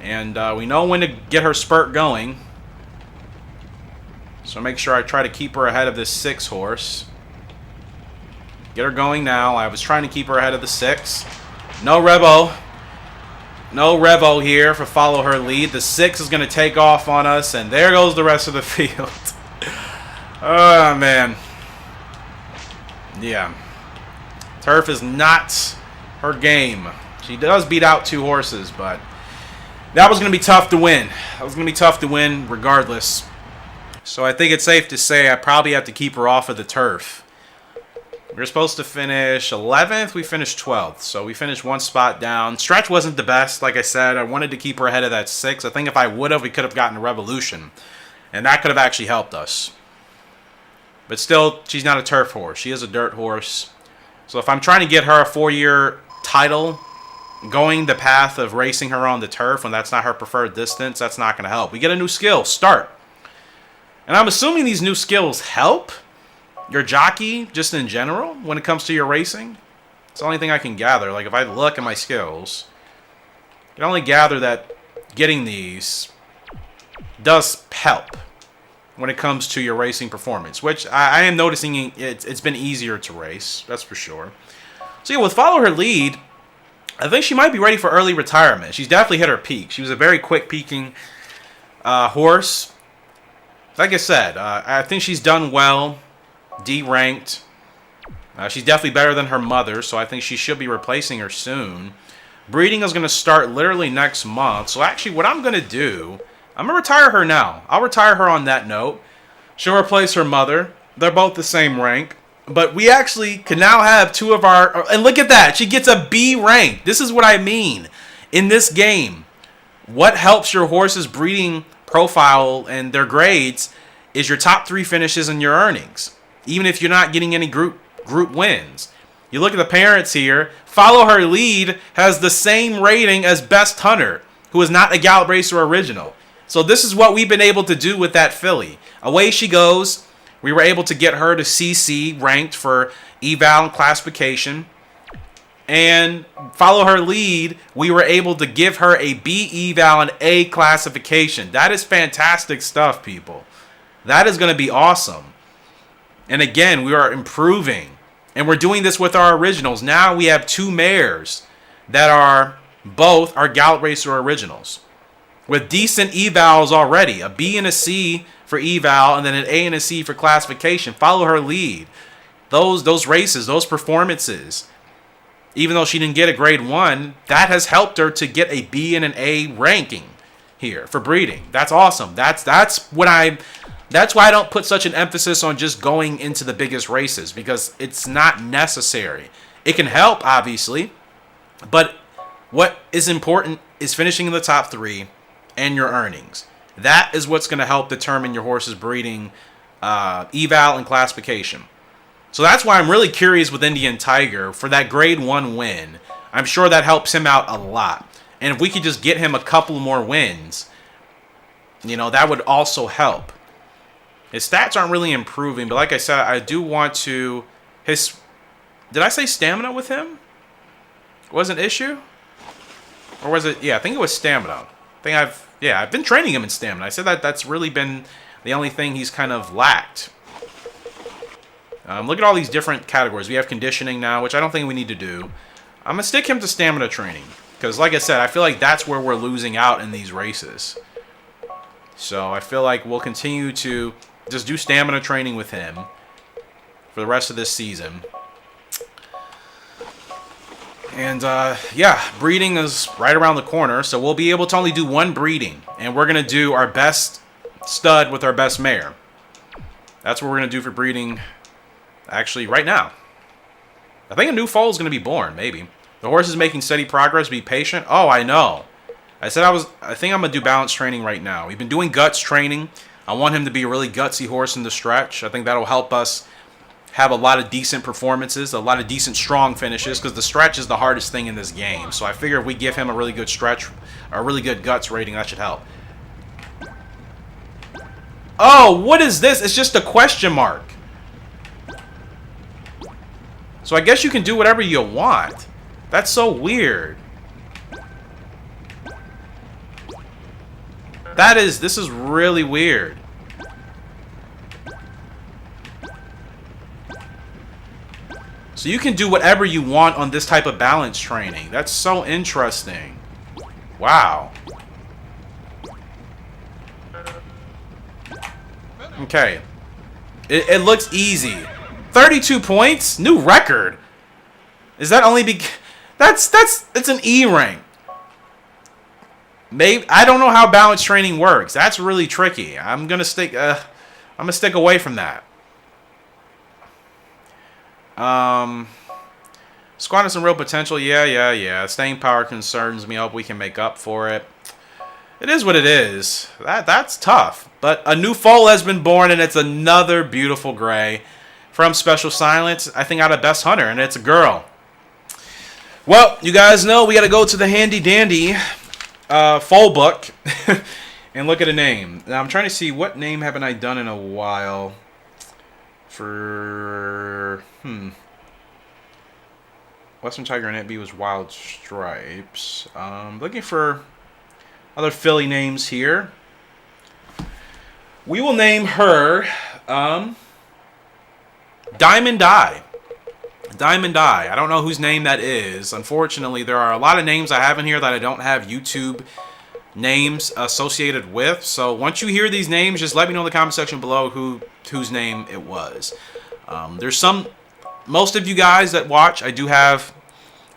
And we know when to get her spurt going. So make sure I try to keep her ahead of this 6 horse. Get her going now. I was trying to keep her ahead of the 6. No Revo. No Revo here for Follow Her Lead. The 6 is going to take off on us, and there goes the rest of the field. Oh, man. Yeah. Turf is not her game. She does beat out 2 horses, but that was going to be tough to win. That was going to be tough to win regardless. So I think it's safe to say I probably have to keep her off of the turf. We were supposed to finish 11th. We finished 12th. So we finished 1 spot down. Stretch wasn't the best. Like I said, I wanted to keep her ahead of that 6. I think if I would have, we could have gotten a Revolution. And that could have actually helped us. But still, she's not a turf horse. She is a dirt horse. So if I'm trying to get her a 4-year title, going the path of racing her on the turf when that's not her preferred distance, that's not going to help. We get a new skill, Start. And I'm assuming these new skills help your jockey just in general when it comes to your racing. It's the only thing I can gather. Like if I look at my skills, I can only gather that getting these does help when it comes to your racing performance, which I am noticing it's been easier to race. That's for sure. So yeah, with Follow Her Lead, I think she might be ready for early retirement. She's definitely hit her peak. She was a very quick peaking horse. Like I said, I think she's done well, D-ranked. She's definitely better than her mother, so I think she should be replacing her soon. Breeding is going to start literally next month. So actually what I'm going to do, I'm going to retire her now. I'll retire her on that note. She'll replace her mother. They're both the same rank. But we actually can now have 2 of our... And look at that. She gets a B rank. This is what I mean. In this game, what helps your horse's breeding profile and their grades is your top 3 finishes and your earnings, even if you're not getting any group wins. You look at the parents here. Follow Her Lead has the same rating as Best Hunter, who is not a Gallop Racer original. So this is what we've been able to do with that filly. Away she goes. We were able to get her to CC ranked for eval and classification. And Follow Her Lead, we were able to give her a B eval and A classification. That is fantastic stuff, people. That is going to be awesome. And again, we are improving. And we're doing this with our originals. Now we have 2 mares that are both our Gallop Racer originals, with decent evals already. A B and a C for eval, and then an A and a C for classification. Follow Her Lead. Those races, those performances, even though she didn't get a grade 1, that has helped her to get a B and an A ranking here for breeding. That's awesome. That's why I don't put such an emphasis on just going into the biggest races, because it's not necessary. It can help, obviously, but what is important is finishing in the top 3 and your earnings. That is what's going to help determine your horse's breeding eval and classification. So that's why I'm really curious with Indian Tiger for that grade 1 win. I'm sure that helps him out a lot. And if we could just get him a couple more wins, that would also help. His stats aren't really improving, but like I said, I do want to... Did I say stamina with him? Was an issue? Or was it... Yeah, I think it was stamina. I've been training him in stamina. I said that's really been the only thing he's kind of lacked. Look at all these different categories. We have conditioning now, which I don't think we need to do. I'm going to stick him to stamina training, because like I said, I feel like that's where we're losing out in these races. So I feel like we'll continue to just do stamina training with him for the rest of this season. And breeding is right around the corner, so we'll be able to only do 1 breeding. And we're going to do our best stud with our best mare. That's what we're going to do for breeding, actually, right now. I think a new foal is going to be born, maybe. The horse is making steady progress. Be patient. Oh, I know. I think I'm going to do balance training right now. We've been doing guts training. I want him to be a really gutsy horse in the stretch. I think that'll help us have a lot of decent performances, a lot of decent strong finishes, because the stretch is the hardest thing in this game. So I figure if we give him a really good stretch, or a really good guts rating, that should help. Oh, what is this? It's just a question mark. So I guess you can do whatever you want. That's so weird. This is really weird. So you can do whatever you want on this type of balance training. That's so interesting. Wow. Okay. It looks easy. 32 points? New record. Is that only it's an E rank. Maybe I don't know how balance training works. That's really tricky. I'm gonna stick away from that. Squad has some real potential. Yeah. Staying power concerns me. I hope we can make up for it. It is what it is. That's tough. But a new foal has been born, and it's another beautiful gray from Special Silence. I think out of Best Hunter, and it's a girl. Well, you guys know we got to go to the handy dandy foal book and look at a name. Now I'm trying to see what name haven't I done in a while. For Western Tiger and B was Wild Stripes. Looking for other filly names here. We will name her Diamond Eye. Diamond Eye. I don't know whose name that is. Unfortunately, there are a lot of names I have in here that I don't have YouTube names associated with. So once you hear these names, just let me know in the comment section below whose name it was. Most of you guys that watch, I do have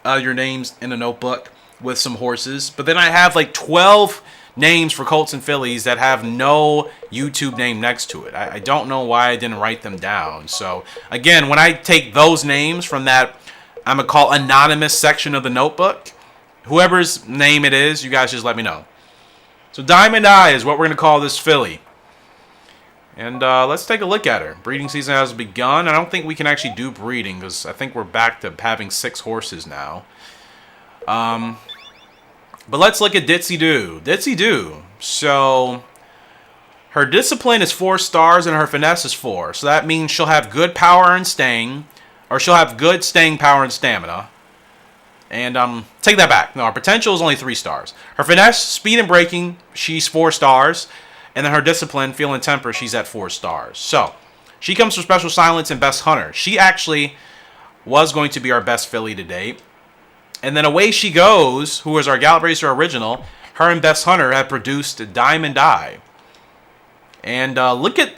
your names in a notebook with some horses. But then I have like 12 names for colts and fillies that have no YouTube name next to it. I don't know why I didn't write them down. So again, when I take those names from that, I'm going to call anonymous section of the notebook, whoever's name it is, you guys just let me know. So Diamond Eye is what we're going to call this filly. And let's take a look at her. Breeding season has begun. I don't think we can actually do breeding because I think we're back to having 6 horses now. But let's look at Ditsy Doo. Ditsy Doo. So her discipline is 4 stars and her finesse is 4. So that means she'll have good power and staying. Or she'll have good staying power and stamina. And take that back. No, her potential is only 3 stars. Her finesse, speed, and braking, she's 4 stars. And then her discipline, feel, and temper, she's at 4 stars. So she comes from Special Silence and Best Hunter. She actually was going to be our best filly to date. And then Away She Goes, who is our Gallop Racer original, her and Best Hunter have produced Diamond Eye. And look at,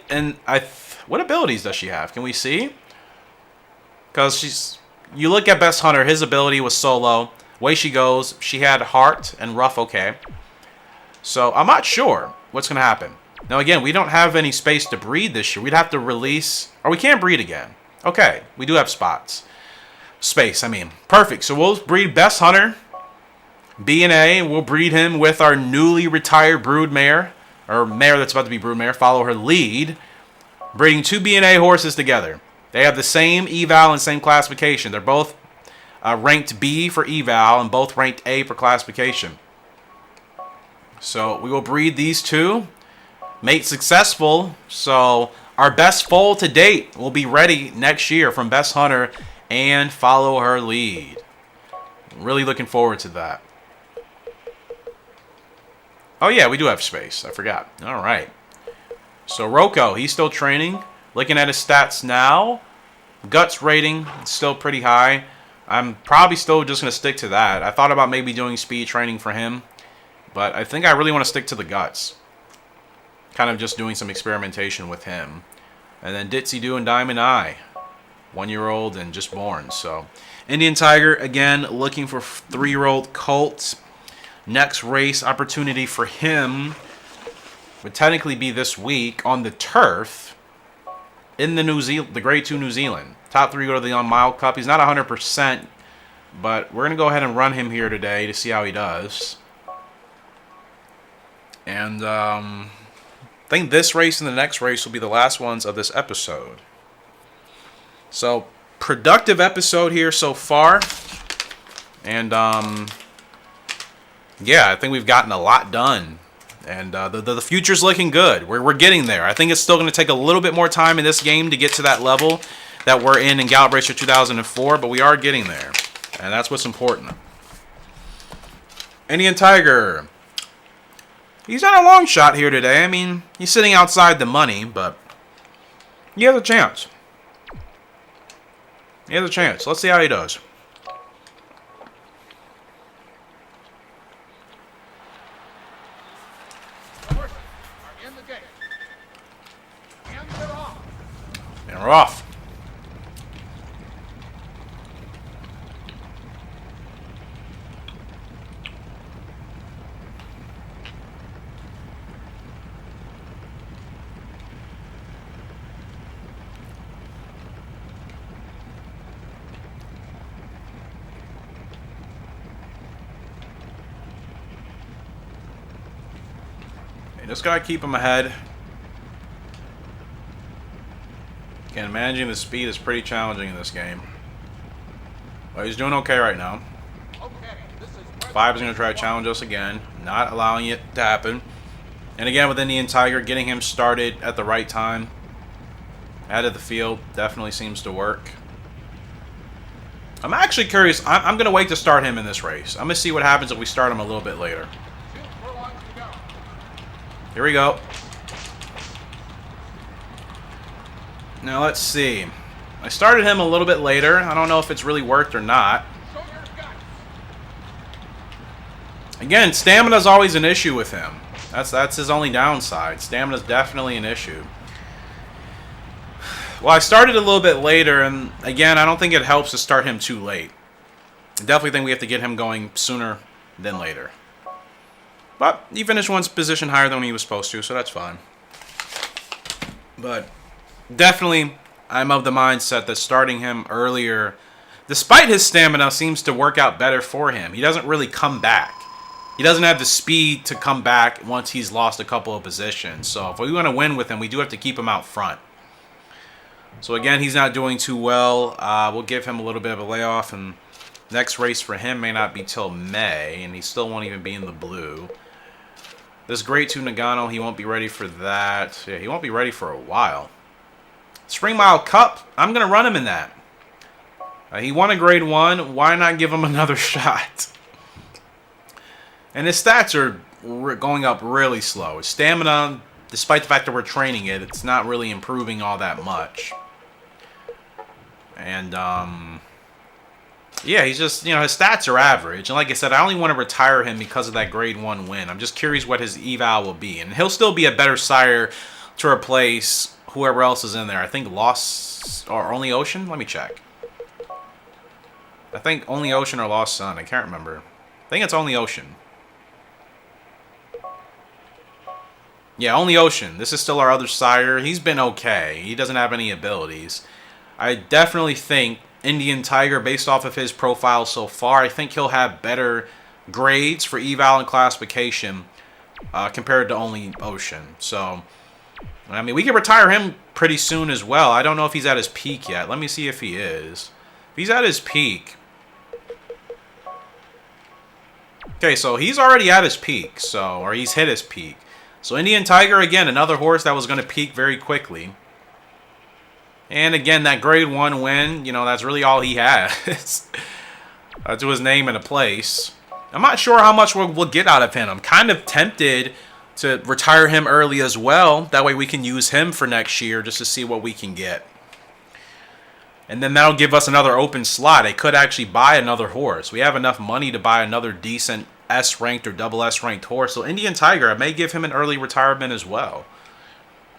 what abilities does she have? Can we see? Because you look at Best Hunter, his ability was solo. Away She Goes, she had Heart and Rough okay. So I'm not sure what's going to happen. Now again, we don't have any space to breed this year. We'd have to release, or we can't breed again. Okay, we do have spots. Space, I mean. Perfect. So we'll breed Best Hunter, B and A. We'll breed him with our newly retired brood mare, or mare that's about to be brood mare. Follow her lead. Breeding 2 B and A horses together. They have the same eval and same classification. They're both ranked B for eval and both ranked A for classification. So we will breed these 2. Mate successful. So our best foal to date will be ready next year from Best Hunter and Follow Her Lead. Really looking forward to that. Oh yeah, we do have space. I forgot. All right. So Rocco, he's still training. Looking at his stats now. Guts rating, still pretty high. I'm probably still just going to stick to that. I thought about maybe doing speed training for him. But I think I really want to stick to the guts. Kind of just doing some experimentation with him. And then Ditsy Doo and Diamond Eye. 1-year-old and just born. So Indian Tiger, again, looking for 3-year-old colts. Next race opportunity for him would technically be this week on the turf in the Grade 2 New Zealand. Top 3 go to the Mile Cup. He's not 100%, but we're going to go ahead and run him here today to see how he does. And I think this race and the next race will be the last ones of this episode. So, productive episode here so far. And, yeah, I think we've gotten a lot done. And the future's looking good. We're getting there. I think it's still going to take a little bit more time in this game to get to that level that we're in Gallop Racer 2004. But we are getting there. And that's what's important. Indian Tiger. He's on a long shot here today. I mean, he's sitting outside the money, but he has a chance. He has a chance. Let's see how he does. And we're off. You just gotta keep him ahead. Again, managing the speed is pretty challenging in this game. But he's doing okay right now. 5 is going to try to challenge us again, not allowing it to happen. And again, with Indian Tiger, getting him started at the right time, ahead of the field, definitely seems to work. I'm actually curious. I'm going to wait to start him in this race. I'm going to see what happens if we start him a little bit later. Here we go. Now let's see. I started him a little bit later. I don't know if it's really worked or not. Again, stamina is always an issue with him. That's his only downside. Stamina is definitely an issue. Well, I started a little bit later, and again, I don't think it helps to start him too late. I definitely think we have to get him going sooner than later. But he finished one position higher than he was supposed to, so that's fine. But definitely, I'm of the mindset that starting him earlier, despite his stamina, seems to work out better for him. He doesn't really come back. he doesn't have the speed to come back once he's lost a couple of positions. So if we want to win with him, we do have to keep him out front. So again, he's not doing too well. We'll give him a little bit of a layoff, and next race for him may not be till May, and he still won't even be in the blue. This Grade 2 Nagano, he won't be ready for that. Yeah, he won't be ready for a while. Spring Mile Cup, I'm going to run him in that. He won a Grade 1. Why not give him another shot? And his stats are going up really slow. His stamina, despite the fact that we're training it, it's not really improving all that much. And, yeah, he's just, his stats are average. And like I said, I only want to retire him because of that Grade 1 win. I'm just curious what his eval will be. And he'll still be a better sire to replace whoever else is in there. I think Lost, or Only Ocean? Let me check. I think Only Ocean or Lost Sun. I can't remember. I think it's Only Ocean. Yeah, Only Ocean. This is still our other sire. He's been okay. He doesn't have any abilities. I definitely think Indian Tiger, based off of his profile so far, I think he'll have better grades for eval and classification compared to Only Ocean. So, I mean, we can retire him pretty soon as well. I don't know if he's at his peak yet. Let me see if he is. If he's at his peak. Okay, so he's already at his peak, or he's hit his peak. So Indian Tiger, again, another horse that was going to peak very quickly. And again, that Grade 1 win, that's really all he has. To his name and a place. I'm not sure how much we'll get out of him. I'm kind of tempted to retire him early as well. That way we can use him for next year just to see what we can get. And then that'll give us another open slot. I could actually buy another horse. We have enough money to buy another decent S-ranked or double S-ranked horse. So Indian Tiger, I may give him an early retirement as well.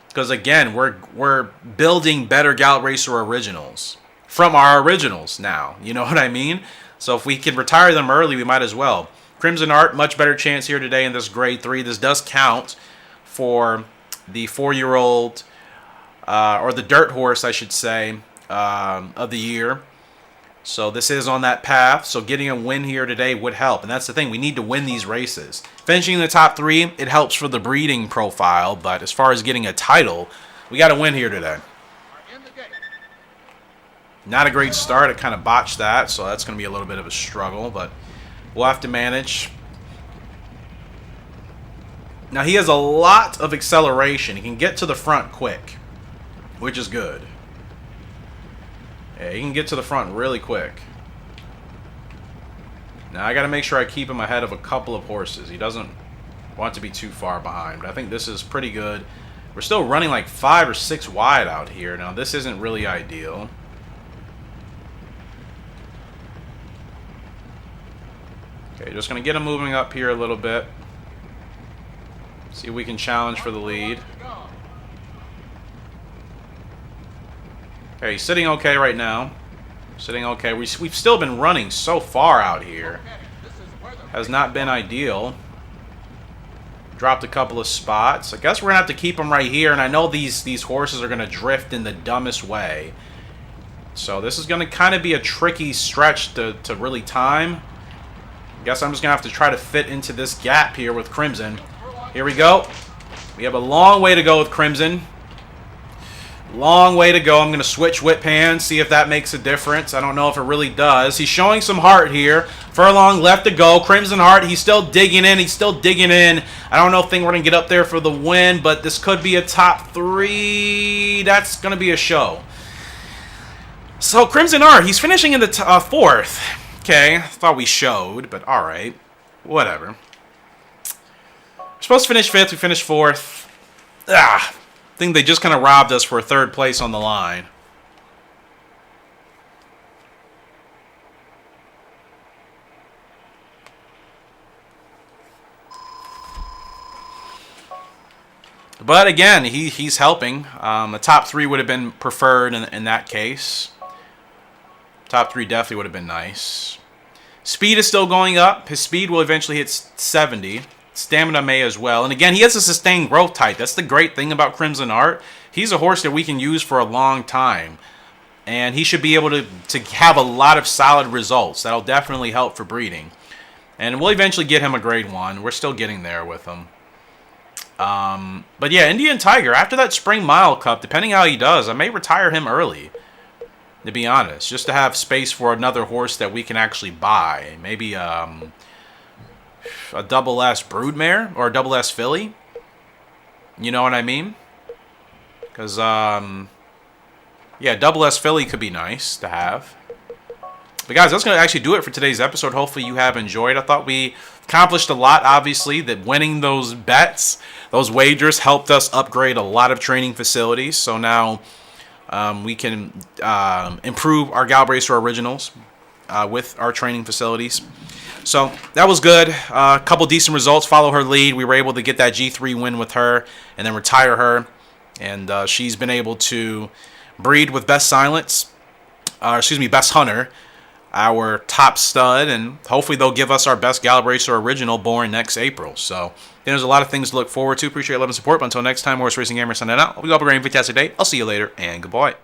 Because again, we're building better Gallop Racer originals from our originals now. You know what I mean? So if we can retire them early, we might as well. Crimson Art, much better chance here today in this Grade 3. This does count for the 4-year-old, or the dirt horse, I should say, of the year. So this is on that path. So getting a win here today would help. And that's the thing. We need to win these races. Finishing in the top 3, it helps for the breeding profile. But as far as getting a title, we got to win here today. Not a great start. I kind of botched that. So that's going to be a little bit of a struggle. But we'll have to manage. Now he has a lot of acceleration. He can get to the front quick, which is good. Yeah, he can get to the front really quick. Now I got to make sure I keep him ahead of a couple of horses. He doesn't want to be too far behind. But I think this is pretty good. We're still running like 5 or 6 wide out here. Now this isn't really ideal. Okay, just going to get him moving up here a little bit. See if we can challenge for the lead. Okay, he's sitting okay right now. Sitting okay. We've still been running so far out here. Has not been ideal. Dropped a couple of spots. I guess we're going to have to keep him right here. And I know these horses are going to drift in the dumbest way. So this is going to kind of be a tricky stretch to really time. I guess I'm just going to have to try to fit into this gap here with Crimson. Here we go. We have a long way to go with Crimson. Long way to go. I'm going to switch whip hands, see if that makes a difference. I don't know if it really does. He's showing some heart here. Furlong left to go. Crimson Heart, he's still digging in. He's still digging in. I don't know if we're going to get up there for the win, but this could be a top 3. That's going to be a show. So Crimson Heart, he's finishing in the 4th. Okay, thought we showed, but all right. Whatever. We're supposed to finish 5th. We finished 4th. I think they just kind of robbed us for 3rd place on the line. But again, he's helping. The top 3 would have been preferred in that case. Top 3 definitely would have been nice. Speed is still going up. His speed will eventually hit 70. Stamina may as well. And again, he has a sustained growth type. That's the great thing about Crimson Art. He's a horse that we can use for a long time. And he should be able to have a lot of solid results. That'll definitely help for breeding. And we'll eventually get him a grade 1. We're still getting there with him. But yeah, Indian Tiger, after that Spring Mile Cup, depending how he does, I may retire him early, to be honest, just to have space for another horse that we can actually buy. Maybe a double S broodmare or a double S filly. You know what I mean? Because, yeah, double S filly could be nice to have. But guys, that's going to actually do it for today's episode. Hopefully you have enjoyed. I thought we accomplished a lot, obviously, that winning those bets, those wagers, helped us upgrade a lot of training facilities. So now we can improve our Gallop Racer Originals with our training facilities. So that was good. A couple decent results. Follow her lead. We were able to get that G3 win with her and then retire her. And she's been able to breed with Best Silence. Best Hunter, our top stud, and hopefully they'll give us our best Gallop Racer Original born next April. So there's a lot of things to look forward to. Appreciate your love and support. But until next time, Horse Racing Gamer signing out. We hope you have a great and fantastic day. I'll see you later, and goodbye.